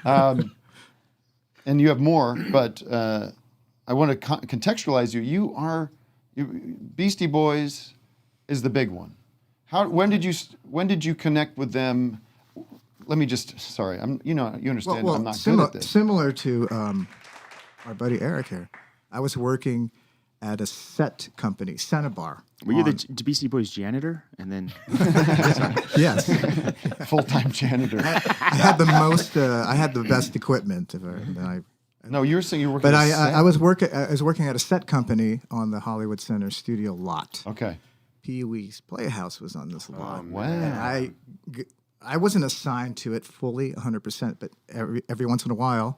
and you have more, but I want to contextualize you. Beastie Boys is the big one. When did you connect with them? Let me just. Sorry, you understand. I'm not good at this. Similar to our buddy Eric here, I was working at a set company, Cenabar. Were you the Beastie Boys janitor? And then. Yes. Full-time janitor. I had the most. I had the best equipment. No, you were saying you were working. But at a set? I was working at a set company on the Hollywood Center studio lot. Okay. Pee-wee's Playhouse was on this lot. Wow. And I wasn't assigned to it fully 100%, but every once in a while,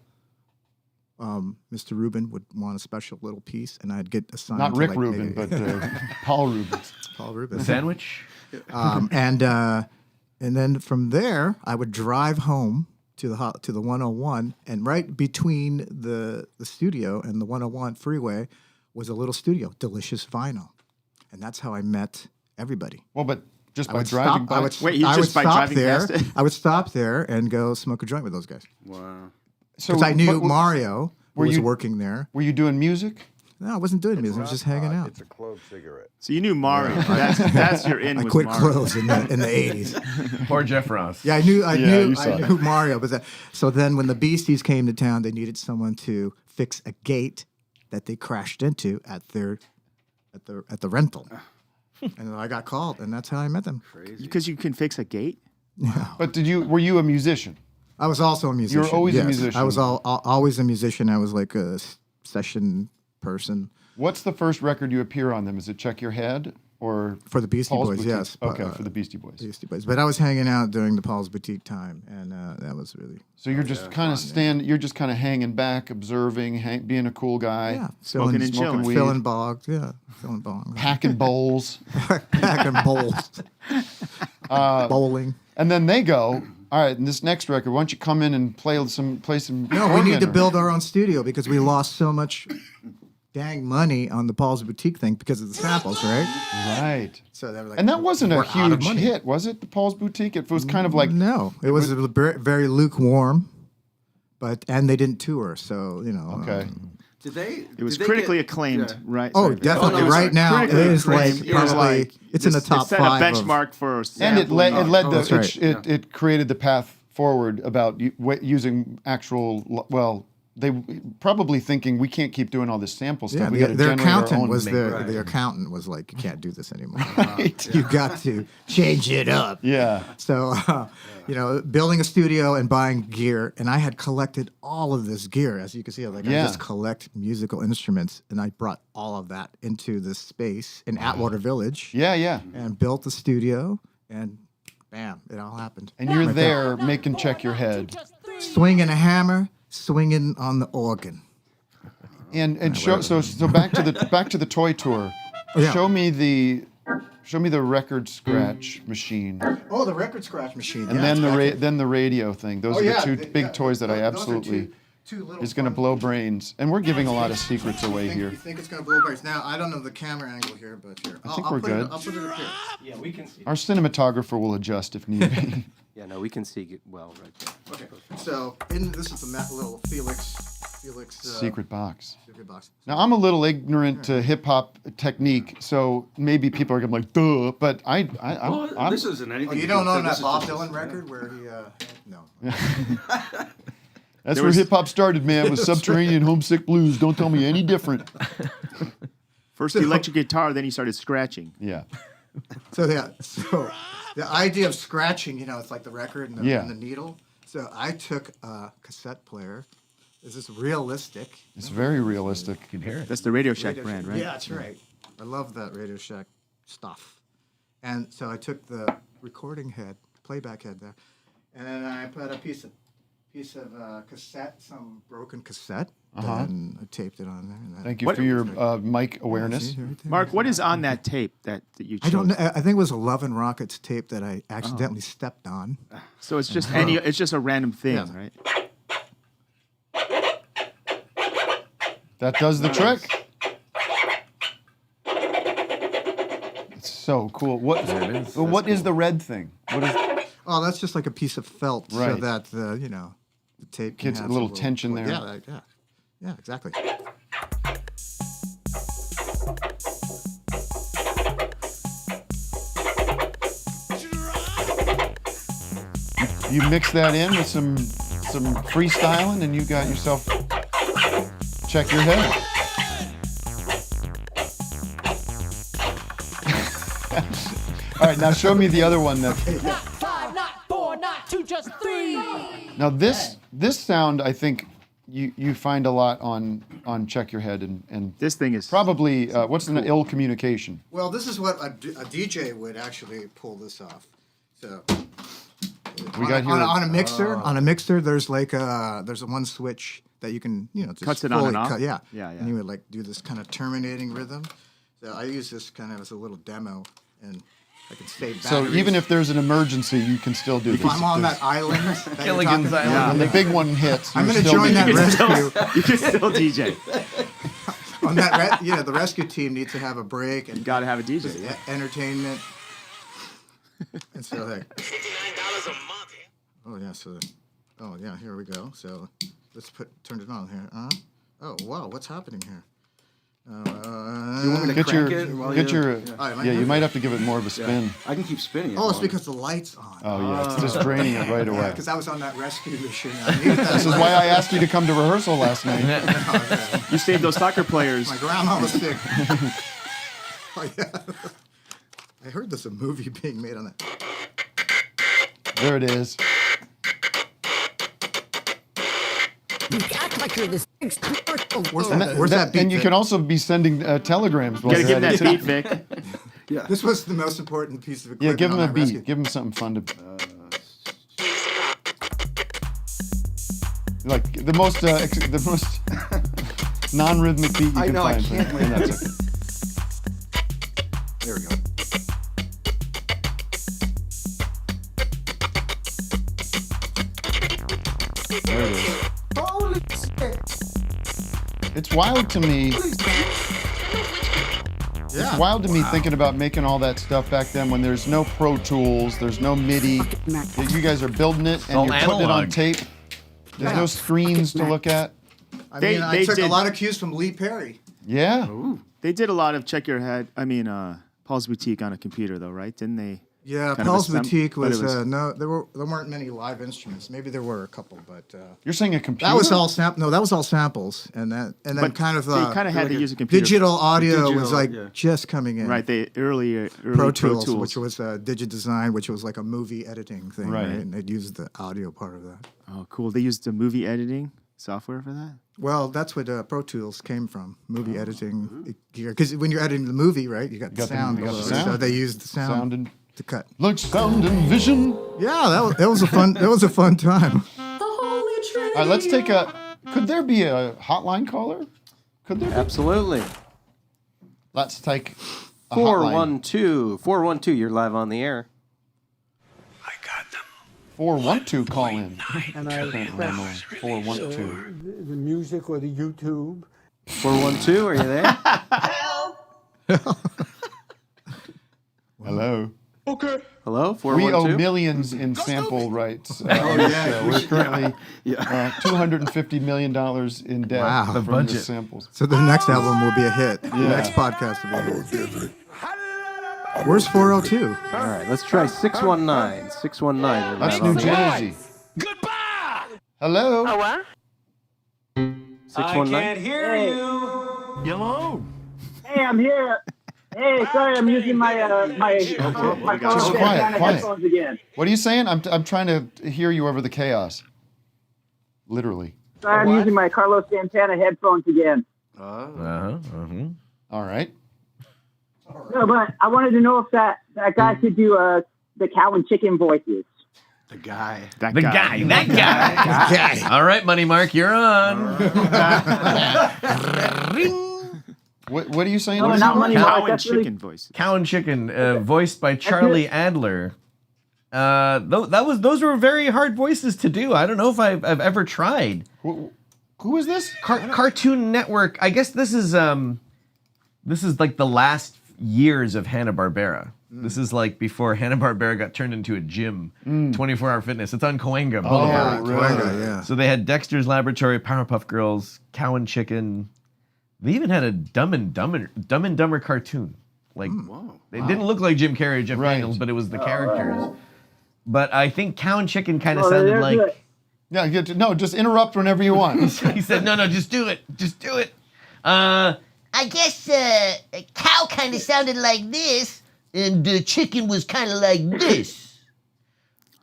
Mr. Rubin would want a special little piece, and I'd get assigned. Not to Rick like Rubin, maybe- but Paul Rubin. Paul Rubin. The sandwich? And then from there, I would drive home to the 101, and right between the studio and the 101 freeway was a little studio, Delicious Vinyl. And that's how I met everybody. Well, but just I by would driving stop- by. I would, Wait, you I just would by stop driving there. past it? I would stop there and go smoke a joint with those guys. Wow. So, Because I knew but- Mario was working there. Were you doing music? No, I wasn't doing music. I was just hanging out. It's a clove cigarette. So you knew Mario. That's your in I with quit Mario. clothes in the 80s. Poor Jeff Ross. Yeah, I knew you saw knew Mario. But so then when the Beasties came to town, they needed someone to fix a gate that they crashed into at the rental. And I got called, and that's how I met them. Because you can fix a gate? But were you a musician? I was also a musician. You were always a yes. musician. I was always a musician. I was like a session person. What's the first record you appear on them? Is it Check Your Head or For the Beastie Paul's Boys? Boutique? Yes. Okay, for the Beastie Boys. Beastie Boys. But I was hanging out during the Paul's Boutique time, and that was really. So you're just kind of You're just kind of hanging back, observing, being a cool guy. Yeah, Smoking and chilling. weed, filling bogs. Yeah, filling bogs. packing bowls, Packing bowls. Bowling. and then they go. All right, in this next record, why don't you come in and play some? No, we need to organ or-" build our own studio because we lost so much dang money on the Paul's Boutique thing because of the samples, right? Right. So they were like, And that wasn't a we're out of huge money. hit, was it? The Paul's Boutique. It was kind of like No, it was very lukewarm, and they didn't tour, so you know. okay. Did they? It was did they critically get- acclaimed, yeah. right? Oh, Sorry. definitely. Oh, no, right sorry. now, it Critically is acclaimed. like It was probably like it's in the top It set five. a benchmark for And it sampling. led That's the right. it created the path forward about using actual they probably thinking we can't keep doing all this sample stuff. Yeah, we got to their generate our accountant own was make. the accountant was like, you can't do this anymore. You got to change it up. Yeah. So, you know, building a studio and buying gear, and I had collected all of this gear, as you can see. Like I just collect musical instruments, and I brought all of that into this space in Atwater Village. Yeah. And built the studio, and bam, it all happened. And you're there making Check Your Head. Swinging a hammer, swinging on the organ. And so back to the toy tour. Yeah. Show me the record scratch machine, Oh, the record scratch machine. and then the radio thing. Those are the two big toys that I Those are absolutely two little is going to fun- blow brains. And we're giving a lot of secrets away You here. think it's going to blow brains? Now, I don't know the camera angle here, but here. I think we're good. I'll put it up here. Yeah, we can see. Our cinematographer will adjust if need be. Yeah, no, we can see it well right there. Okay. So, this is the little Felix Secret box. secret box. Now I'm a little ignorant to hip hop technique, so maybe people are gonna be like, "Duh," but I'm This isn't anything. Oh, you to don't do know with that this. Bob This is Dylan just- record where he, no. That's where hip hop started, man, with Subterranean Homesick Blues. Don't tell me any different. First the electric guitar, then he started scratching. Yeah. So the idea of scratching, you know, it's like the record and the needle. So I took a cassette player. Is this realistic? It's very realistic. You can hear it. That's the Radio Shack Radio brand, Shack. right? Yeah, that's right. I love that Radio Shack stuff. And so I took the recording head, playback head there, and then I put a piece of cassette, some broken cassette, and I taped it on there. And Thank you for your mic awareness. Mark, what is on that tape that you chose? I don't know. I think it was a Love and Rockets tape that I accidentally stepped on. So it's just it's just a random thing, Yeah. right? That does the trick. It's so cool. What is the red thing? What is Oh, that's just like a piece of felt so Right. that the tape can Gets a have little some tension there. Yeah, exactly. You mix that in with some freestyling, and you got yourself Check Your Head. All right, now show me the other one. Not 5, not 4, not 2, just 3. Now this sound, I think you find a lot on Check Your Head, and this thing is probably what's the ill communication. Well, this is what a DJ would actually pull this off. So We got here on a mixer. On a mixer, there's like there's a one switch that you can just Cuts it on fully and off? cut. Yeah, Yeah. And you would like do this kind of terminating rhythm. So I use this kind of as a little demo, and I can save So batteries. even if there's an emergency, you can still do if this. I'm on that island, that you're Gilligan's talking Island. about, When the big one hits, I'm you're going to still join that doing it. rescue. You can still DJ. On that, the rescue team needs to have a break and got to have a DJ. Yeah. Entertainment. And so like, $59 a month. oh yeah, here we go. So let's turn it on here. Oh wow, what's happening here? You want me to Get crank your, it while get you- your, Yeah. yeah, you might have to give it more of a spin. I can keep spinning it. Oh, it's while- because the light's on. Oh yeah, it's just draining it right away. Because I was on that rescue mission. I needed that This is light. why I asked you to come to rehearsal last night. You saved those soccer players. My grandma was sick. Oh yeah. I heard there's a movie being made on that. There it is. act like you're this big Where's that beat? And you can also be sending telegrams. While Gotta you're give him at that it. beat, Vic. Yeah. This was the most important piece of Yeah, equipment. give him on a that beat. rescue. Give him something fun to. Like the most non-rhythmic beat you I can know, I find. can't wait. And that's it. There we go. There it is. It's wild to me. It's wild to me thinking about making all that stuff back then when there's no Pro Tools, there's no MIDI. You guys are building it and all you're putting it on analog. tape. There's no screens to look at. I took a did- lot of cues from Lee Perry. Yeah. They did a lot of check your head. I mean, Paul's Boutique on a computer, though, right? Didn't they? Yeah, kind of Paul's assemb- Boutique but it was, no. There weren't many live instruments. Maybe there were a couple, but You're saying a computer? that was all No, that was all samples, and then But kind of they kind of had to use a computer. digital audio Digital, was like yeah. just coming in. Right, they early Pro Tools, which was Digidesign, which was like a movie editing thing, Right. right? And they'd use the audio part of that. Oh, cool. They used the movie editing software for that? Well, that's what Pro Tools came from, movie editing gear. Because when you're editing the movie, right, you got the sound. you got the So sound. they used the sound to cut. Like sound and vision. Yeah, that was a fun time. All right, let's take a. Could there be a hotline caller? Could there be? Absolutely. Let's take a hotline. 412. You're live on the air. 412 call in. And I press 412. the music or the YouTube. 412, are you there? Hello. Okay. Hello, We 412? owe millions in sample rights. Oh, on this yeah. show. We're currently $250 million in debt Wow. The from the budget. samples. So the next album will be a hit. The next podcast will be a hit. Where's 402? All right, let's try 619. 619. you're That's live New on the air. Jersey. Hello. what? 619. hear you. Hello. Hey, I'm here. Hey, sorry, I'm using my my Just Carlos quiet, Santana quiet. headphones again. What are you saying? I'm trying to hear you over the chaos. Literally. Sorry, I'm using my Carlos Santana headphones again. All right. No, but I wanted to know if that guy could do the cow and chicken voices. The guy. That guy. All right, Money Mark, you're on. What are you saying? No, not Money Mark. That's really voices. Cow and Chicken, voiced by Charlie Adler. Those were very hard voices to do. I don't know if I've ever tried. Who is this? Cartoon Network. I guess this is like the last years of Hanna-Barbera. This is like before Hanna-Barbera got turned into a gym, 24-hour fitness. It's on Cahuenga Boulevard. Cahuenga, yeah. So they had Dexter's Laboratory, Powerpuff Girls, Cow and Chicken. They even had a Dumb and Dumber cartoon. Like, they didn't look like Jim Carrey or Jeff Daniels, but it was the characters. But I think Cow and Chicken kind of sounded like... Yeah, no, just interrupt whenever you want. He said, no, just do it. Just do it. I guess a cow kind of sounded like this, and the chicken was kind of like this.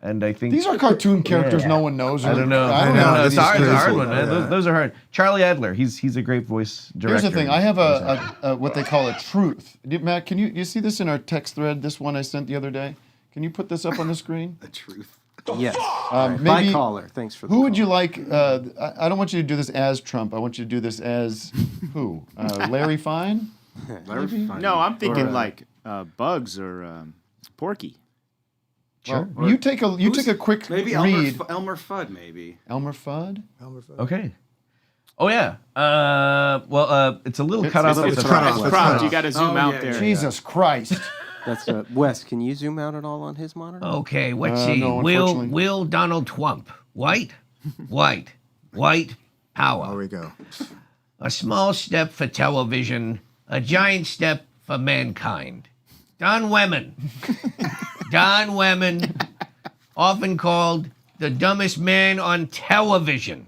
And I think These are cartoon characters no one knows. I don't know. I don't know. It's a hard crazy. one, man. Yeah. Those are hard. Charlie Adler, he's a great voice director. Here's the thing. I have a what they call a truth. Matt, can you see this in our text thread? This one I sent the other day. Can you put this up on the screen? The truth. Yes. Maybe, By caller. Thanks for the Who would you like? I don't want you to do this as Trump. I want you to do this as who? Larry Fine? Larry Fine. No, I'm thinking Or, like Bugs or Porky. Sure. Well, you take a quick maybe read. Elmer Fudd, maybe. Elmer Fudd? Okay. Oh yeah. It's a little cut off. It's cropped. You got to zoom out there. Jesus Christ. That's Wes. Can you zoom out at all on his monitor? Okay, let's see. no, Will unfortunately. Donald Trump. White, power. There we go. A small step for television, a giant step for mankind. Don Lemon. Don Lemon, often called the dumbest man on television,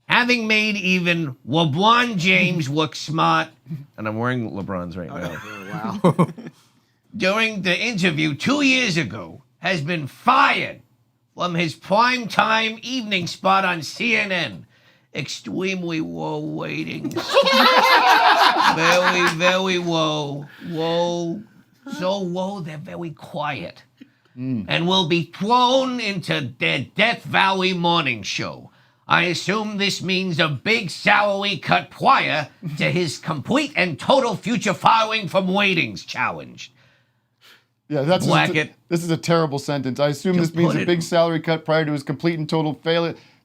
having made even LeBron James look smart. And I'm wearing LeBron's right now. Wow. During the interview 2 years ago, has been fired from his primetime evening spot on CNN extremely low ratings. Very, very low. Low. So low they're very quiet. And will be thrown into their Death Valley morning show. I assume this means a big salary cut prior to his complete and total future firing from ratings challenge. Yeah, that's this is a terrible sentence. I assume this means a big salary cut prior to his complete and total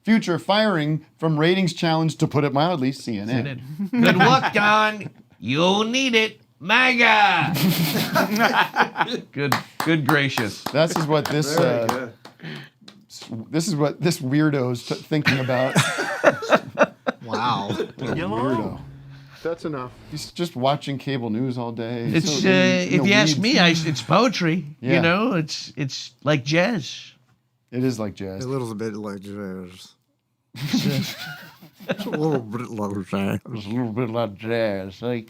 future firing from ratings challenge, to put it mildly, CNN. Good luck, Don. You'll need it. MAGA! Good gracious. This is what this weirdo's thinking about. Wow. Weirdo. That's enough. He's just watching cable news all day. It's if you ask me, it's poetry. Yeah. You know, it's like jazz. It is like jazz. A little bit like jazz. It's a little bit like jazz. It's a little bit like jazz. Like,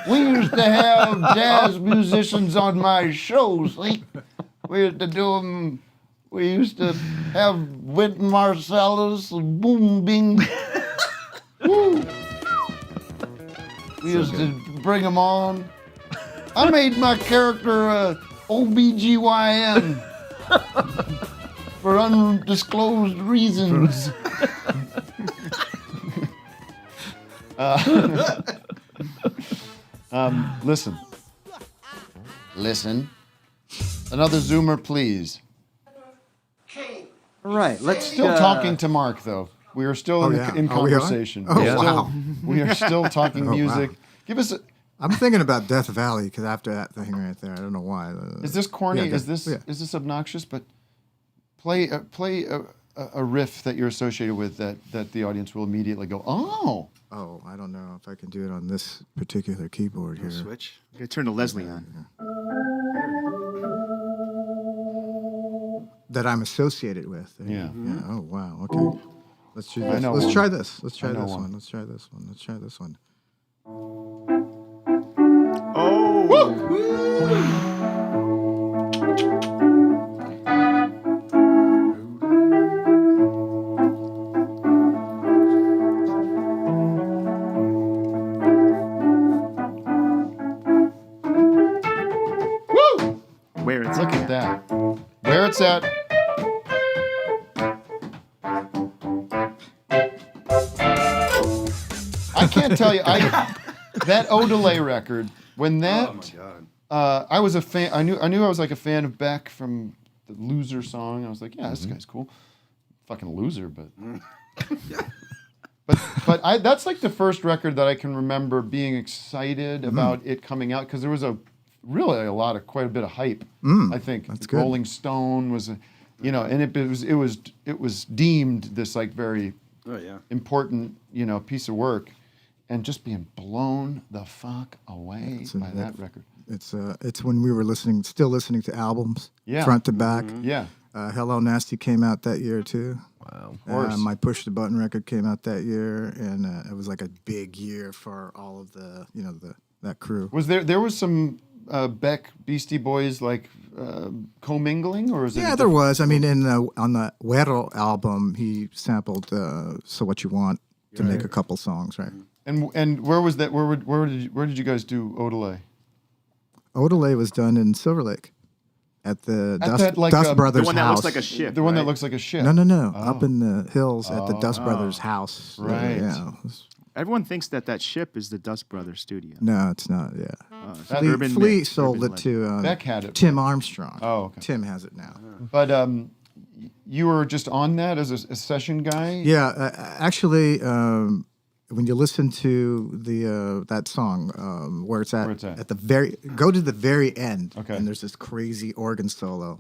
we used to have jazz musicians on my shows. Like, we used to do them. We used to have Wynton Marsalis and Boom Bing. Woo. We used to bring them on. I made my character OBGYN for undisclosed reasons. Listen. Another Zoomer, please. All right, let's Still talking to Mark, though. We are still in conversation. Wow. We are still talking music. Wow. Give us. I'm thinking about Death Valley because after that thing right there, I don't know why. Is this corny? Yeah, is this obnoxious? But play a riff that you're associated with that the audience will immediately go, oh. Oh, I don't know if I can do it on this particular keyboard here. Switch. You gotta turn to Leslie on. That I'm associated with. Yeah. Oh wow. Okay. Let's do this. I know Let's one. try this. Let's try I know this one. one. Let's try this one. Let's try this one. Where it's Look at that. Where it's at. I can't tell you. That Odelay record, when that, Oh my God. I was a fan. I knew I was like a fan of Beck from the Loser song. I was like, yeah, this guy's cool. Fucking loser, but. But that's like the first record that I can remember being excited about it coming out, because there was quite a bit of hype. I think that's good. Rolling Stone was, and it was deemed this like very important piece of work, and just being blown the fuck away by that record. It's when we were still listening to albums, front to back. Yeah. Hello Nasty came out that year too. Wow. Of course. My Push the Button record came out that year, and it was like a big year for all of the that crew. Was there was some Beck Beastie Boys like commingling, or is it? Yeah, there was. I mean, on the Güero album, he sampled "So What You Want" to make a couple songs, right? And where was that? Where did you guys do Odelay? Odelay was done in Silver Lake at the Dust Brothers the one that house. looks like a ship. The one that looks like a ship. No. Up in the hills at the Dust Brothers house. Right. Yeah. Everyone thinks that ship is the Dust Brothers studio. No, it's not. Yeah. Urban Flea myth, sold urban it to Beck had it. Tim Armstrong. Oh, okay. Tim has it now. But you were just on that as a session guy? Yeah, actually, when you listen to that song, where it's at the go to the very end, and there's this crazy organ solo.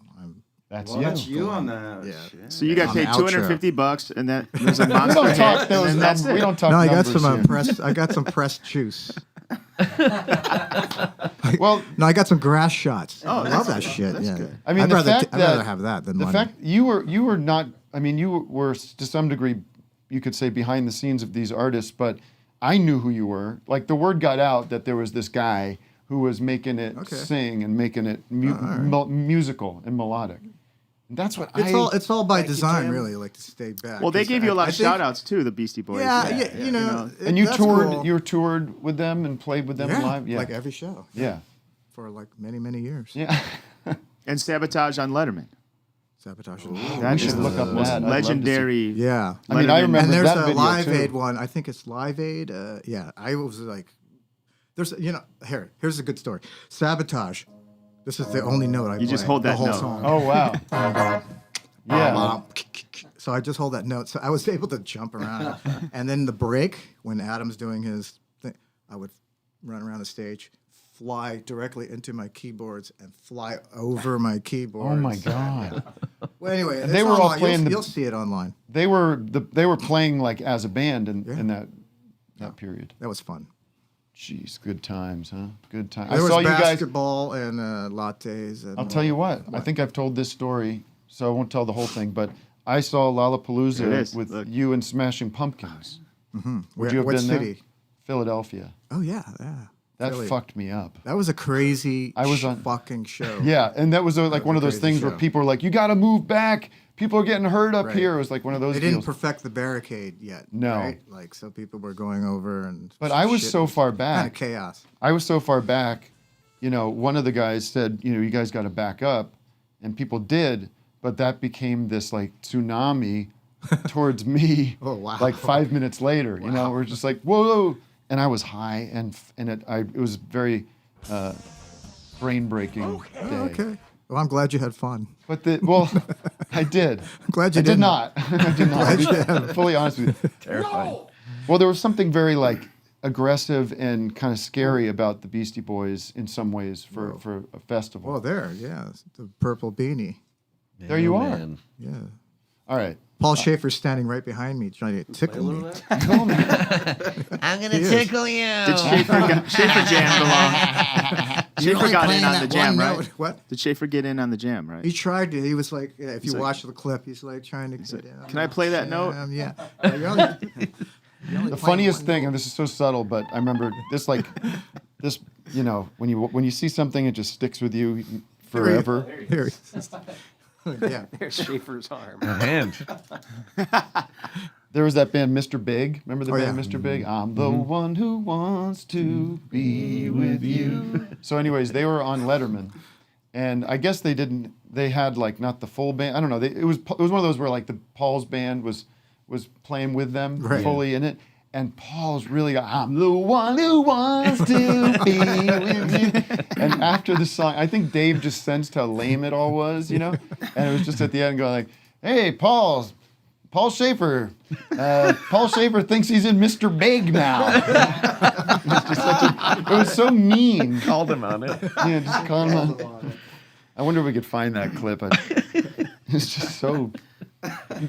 That's you on that. Yeah. Shit. So you got On paid the outro. $250, and that there's a monster We don't talk hit, those and that's numbers. We it. don't talk No, I got numbers some here. pressed. I got some pressed juice. Well, No, I got some grass shots. Oh, I love that shit. Yeah. good. I mean, I'd rather that have that than the money. fact you were not. I mean, you were to some degree, you could say, behind the scenes of these artists, but I knew who you were. Like, the word got out that there was this guy who was making it sing and making it musical and melodic. That's what it's all by design, really, like to stay back. Well, they 'Cause gave you a lot of think- shout outs too, the Beastie Boys. Yeah, you know. And you that's toured. cool. You toured with them and played with them live. Yeah, like every show. Yeah, for like many years. Yeah. And Sabotage on Letterman. Sabotage. That should is look up most that. I'd love to legendary. Yeah, I mean, I remember and there's that a video Live too. Aid one. I think it's Live Aid. Yeah, I was like, there's here's a good story. Sabotage. This is the only note I. You just play, hold the that whole note. song. Oh wow. Yeah. So I just hold that note. So I was able to jump around. And then the break, when Adam's doing his thing, I would run around the stage, fly directly into my keyboards, and fly over my keyboards. Oh my god. Well, anyway, And they it's were all online. playing. You'll see it online. They were playing like as a band in that period. That was fun. Jeez, good times, huh? Good times. There I was saw you guys. basketball and lattes. And I'll tell you what. I think I've told this story, so I won't tell the whole thing. But I saw There it Lollapalooza is. with Look. you and Smashing Pumpkins. Mm-hmm. Would you have what been there? city? Philadelphia. Oh yeah. That Philly. fucked me up. That was a crazy I was on fucking show. Yeah, and that was like one of those crazy things where show. people are like, "You got to move back. People are getting hurt up Right. here." It was like one of those They didn't deals. perfect the barricade yet. No. Right? Like, so people were going over and. But I was shit so far back. Kind of chaos. I was so far back. You know, one of the guys said, "You guys got to back up," and people did. But that became this like tsunami towards me. Oh wow! Like 5 minutes later, we're just like, "Whoa!" And I was high, and it was very brain breaking day. Oh, okay. Well, I'm glad you had fun. But I did. I'm glad you I did didn't. not. I did not. Glad you To be haven't. fully honest with you. Terrifying. Well, there was something very like aggressive and kind of scary about the Beastie Boys in some ways for a festival. Well, yeah, the purple beanie. There you are. Man. Yeah. All right. Paul Schaefer's standing right behind me, trying to tickle me. I'm gonna He is. tickle you. Did Schaefer jam along? You're Schaefer only got in playing on that the jam, one right? note. What? Did Schaefer get in on the jam, right? He tried to. He was like, if He's you like- watch the clip, he's like trying to get in. Can I play that note? Yeah. You're only The playing funniest one thing, and this is so subtle, but I remember this when you see something, it just sticks with you forever. Here he is. Yeah. There's Schaefer's arm. A hand. There was that band Mr. Big. Remember the Oh, band yeah. Mr. Big? I'm the one who wants to be with you. So anyways, they were on Letterman. And I guess they had like not the full band. I don't know. It was one of those where like Paul's band was playing with them Right. fully in it. And Paul's really, I'm the one who wants to be with you. And after the song, I think Dave just sensed how lame it all was, And it was just at the end going like, hey, Paul Schaefer. Paul Schaefer thinks he's in Mr. Big now. It was so mean. Called him on it. Yeah, just call him on. I wonder if we could find that clip. It's just so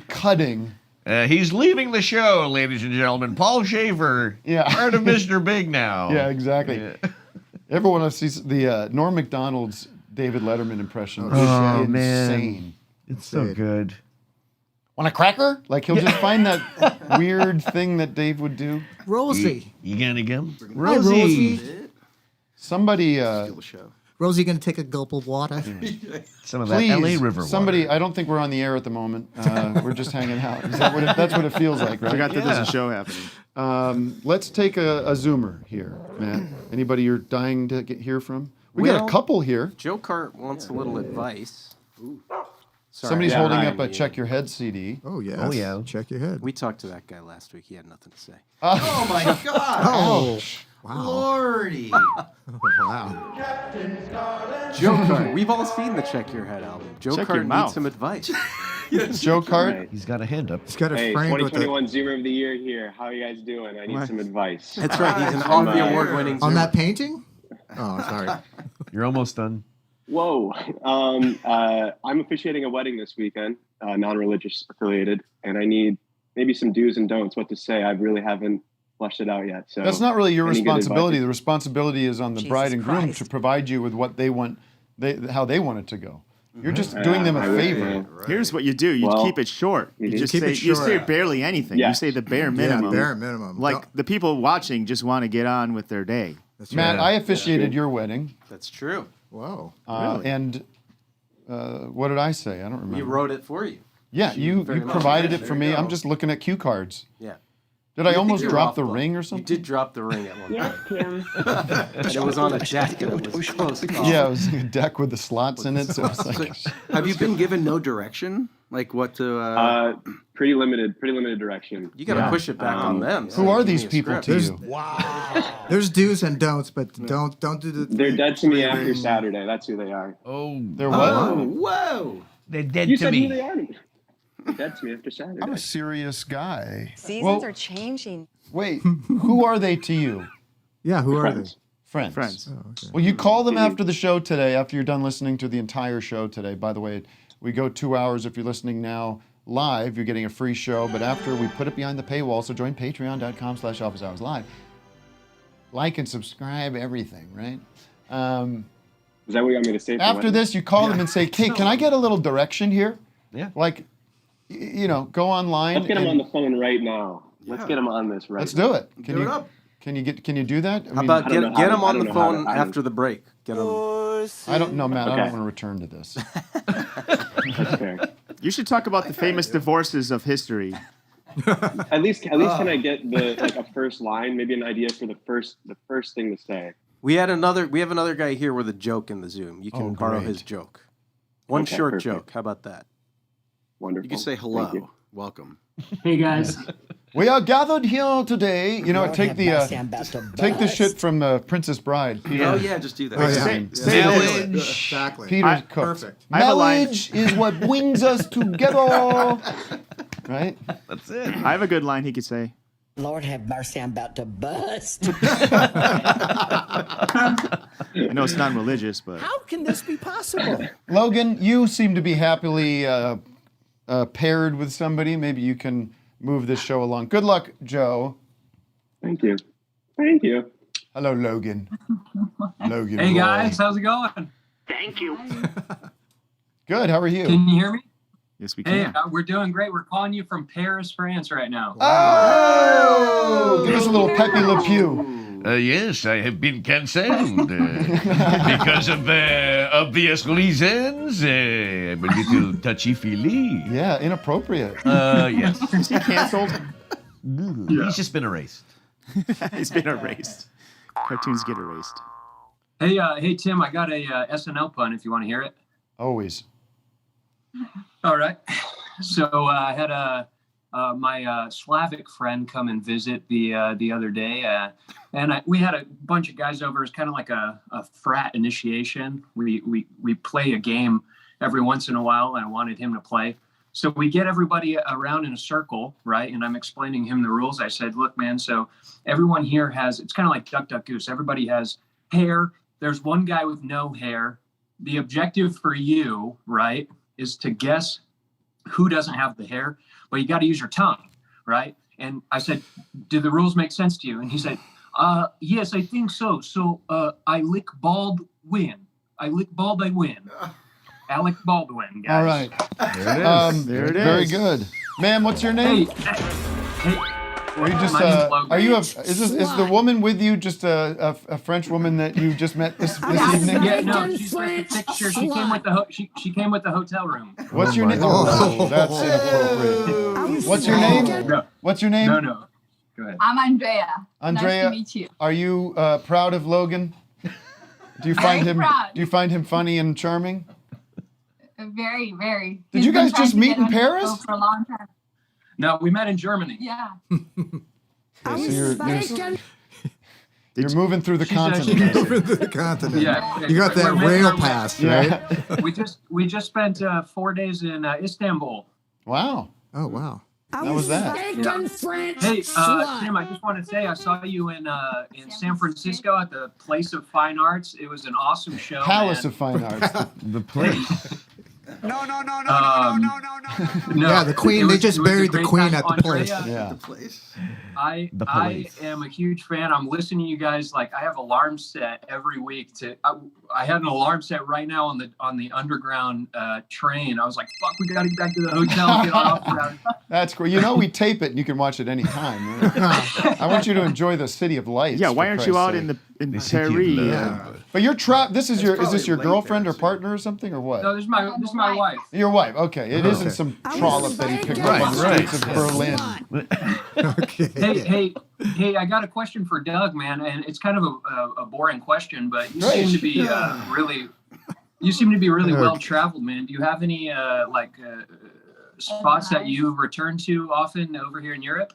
cutting. He's leaving the show, ladies and gentlemen. Paul Schaefer, part of Mr. Big now. Yeah, exactly. Everyone sees the Norm Macdonald's David Letterman impression. Oh, Is man. insane. It's so good. Want a cracker? Like he'll just find that weird thing that Dave would do. Rosie. You got any gum? Hi, Rosie. Somebody. Rosie, gonna take a gulp of water? Some of that Please, LA River water. somebody. I don't think we're on the air at the moment. We're just hanging out. That's what it feels like, right? Forgot that there's a show happening. Let's take a Zoomer here, Matt. Anybody you're dying to hear from? We got a couple here. Joe Cart wants a little advice. Sorry. Somebody's holding up a Check Your Head CD. Oh yeah. Oh, yeah. Check your head. We talked to that guy last week. He had nothing to say. Oh my God! Oh. Wow. Lordy! Wow. Joe Cart. We've all seen the Check Your Head album. Joe Check Cart your needs mouth. some advice. Joe Cart. He's got a hand up. He's got a Hey, framed with the, 2021 Zoomer of the Year here. How are you guys doing? I need What? some advice. That's right. He's an From, Army Award-winning. on Zoomer. that painting. Oh, sorry. You're almost done. Whoa. I'm officiating a wedding this weekend, non-religious affiliated, and I need maybe some do's and don'ts, what to say. I really haven't fleshed it out yet. So That's not really your any good responsibility. advice? The responsibility is on the bride and groom to provide you with what they want, how they want it to go. You're just doing them a I would, favor. yeah. Here's what you do. You Well, keep it short. You mhm. just Keep say it you short. say barely anything. Yeah. You say the bare minimum. Yeah, bare minimum. Like Don't- the people watching just want to get on with their day. That's Matt, right. I officiated your wedding, That's true. Whoa. and What did I say? I don't remember. We wrote it for you. Yeah, you very much provided did. it for There you me. I'm go. just looking at cue cards. Yeah. Did I think almost you're drop off the book. ring or something? You did drop the ring at one point. Yes, Tim. And it was on a deck and it was close. Yeah, it was a deck with the slots in it. So it's like, Have you been given no direction? Like what to? Pretty limited direction. You got to push it back on them. who are these people to you? There's do's and don'ts, but don't do the. They're dead to me after Saturday. That's who they are. Oh, They're what? Oh, whoa! they're dead You to said who me. they are. They're dead to me after Saturday. I'm a serious guy. Seasons are changing. Wait, who are they to you? Yeah, who are Friends. Friends. Friends. they? Oh, okay. Well, you call them after the show today, after you're done listening to the entire show today. By the way, we go 2 hours. If you're listening now live, you're getting a free show. But after, we put it behind the paywall. So join patreon.com/Office Hours Live. Like and subscribe, everything, right? Is that what you want me to say? After this, you call them and say, "Hey, can I get a little direction here?" Yeah. Like, go online. Let's get him on the phone right now. Let's get him on this right. Let's do it. Do it up. Can you do that? How about get him on the know phone how to- after the break? Get him. I don't know, Matt. I Okay. don't want to return to this. That's fair. You should talk about the famous divorces of history. At least can I get a first line, maybe an idea for the first thing to say? We have another guy here with a joke in the Zoom. You can borrow great. his joke. One Okay, short perfect. joke. How about that? Wonderful. You can say Thank hello. you. Welcome. Hey guys. We are gathered here today. Take the shit from Princess Bride. Peter. Oh yeah, just do that. Oh, yeah. Say this. Exactly. Peter's cooked. Perfect. I have a line. Marriage is what brings us together. Right? That's it. I have a good line he could say. Lord have mercy, I'm about to bust. I know it's not religious, but How can this be possible? Logan, you seem to be happily paired with somebody. Maybe you can move this show along. Good luck, Joe. Thank you. Thank you. Hello, Logan. Logan. Hey boy. guys, how's it going? Thank you. Good. How are you? Can you hear me? yes, we Hey, can. we're doing great. We're calling you from Paris, France right now. Oh! Give us a little Pepe Le Pew. Yes, I have been cancelled because of obvious reasons. I'm a little touchy-feely. Yeah, inappropriate. Yes. Is he canceled? He's just been erased. He's been erased. Cartoons get erased. Hey Tim, I got a SNL pun if you want to hear it. Always. All right. So I had my Slavic friend come and visit the other day, and we had a bunch of guys over. It's kind of like a frat initiation. We play a game every once in a while, and I wanted him to play. So we get everybody around in a circle, right? And I'm explaining him the rules. I said, look, man, so everyone here it's kind of like Duck, Duck, Goose. Everybody has hair. There's one guy with no hair. The objective for you, right, is to guess who doesn't have the hair, but you got to use your tongue, right? And I said, do the rules make sense to you? And he said, yes, I think so. So I lick bald, win. I lick bald, I win. Alec Baldwin, guys. All right. There it is. There it is. Very good. Ma'am, what's your name? Hey, Are you just my name's Logan. are you is the woman with you just a French woman that you just met this evening? Yeah, no, she's just a picture. She came with the she came with the hotel room. What's your name? Oh, that's inappropriate. What's your name? No. What's your name? No. Go ahead. I'm Andrea. Andrea, Nice to meet you. are you proud of Logan? Do you find Very him proud. Do you find him funny and charming? Very, very. Did He's you been guys trying just to meet get in on the show Paris? For a long time. No, we met in Germany. Yeah. Okay, so you're moving through the continent. Moving to the continent. Yeah. You got that We're making rail our way. pass, Yeah. right? We just spent 4 days in Istanbul. Wow. Oh wow. How was that? Hey, Tim, I just want to say I saw you in San Francisco at the Place of Fine Arts. It was an awesome show. Palace man. of Fine Arts. The place. No. Yeah, the Queen. They just buried the Queen at the place. Yeah. The place. I am a huge fan. I'm listening to you guys. Like I have alarms set every week. I had an alarm set right now on the underground train. I was like, "Fuck, we gotta get back to the hotel." Get off. That's cool. You know, we tape it and you can watch it anytime. Right? I want you to enjoy the city of lights. Yeah, why for aren't you Christ's out sake. in The city of Paris? love. But you're trapped. This is It's this your probably late girlfriend there, or partner or something or what? No, this is my wife. Your wife. Okay, it isn't some trollop that he picked up on the streets of Berlin. Hey, I got a question for Doug, man, and it's kind of a boring question, but you seem to be really well traveled, man. Do you have any spots that you return to often over here in Europe?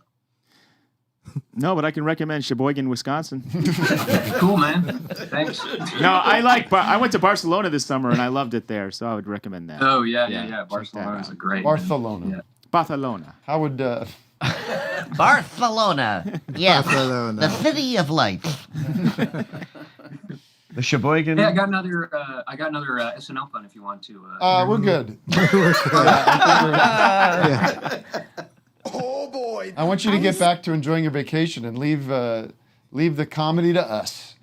No, but I can recommend Sheboygan, Wisconsin. Cool, man. Thanks. No, I went to Barcelona this summer and I loved it there, so I would recommend that. Oh yeah. Barcelona's a great. Barcelona. Yeah. Barcelona. How would Barcelona. Yes. Barcelona. The city of lights. The Sheboygan. Hey, I got another SNL pun if you want to. we're good. Oh boy. I want you to get back to enjoying your vacation and leave the comedy to us.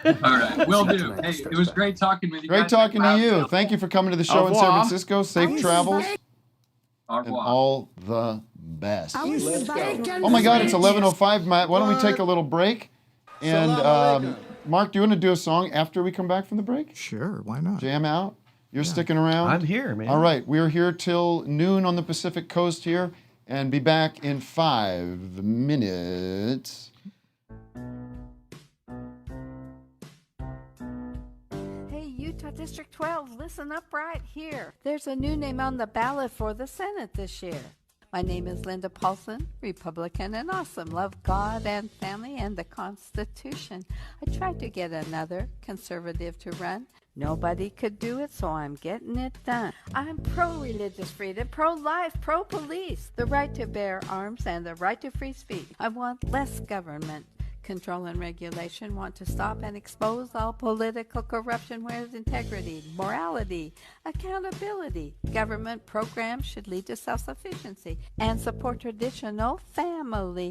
All right, will do. Hey, it was great talking with you. Great guys. talking to you. Thank you for coming to the show in San Francisco. Safe travels. Au And revoir. all the best. Let's go. Oh my God, it's 11:05, Matt. Why don't we take a little break? And Mark, do you want to do a song after we come back from the break? Sure, why not? Jam out? You're sticking around? I'm here, man. All right, we're here till noon on the Pacific Coast here, and be back in 5 minutes. Hey, Utah District 12, listen up right here. There's a new name on the ballot for the Senate this year. My name is Linda Paulson, Republican and awesome. Love God and family and the Constitution. I tried to get another conservative to run. Nobody could do it, so I'm getting it done. I'm pro-religious freedom, pro-life, pro-police, the right to bear arms and the right to free speech. I want less government control and regulation, want to stop and expose all political corruption where there's integrity, morality, accountability. Government programs should lead to self-sufficiency and support traditional family.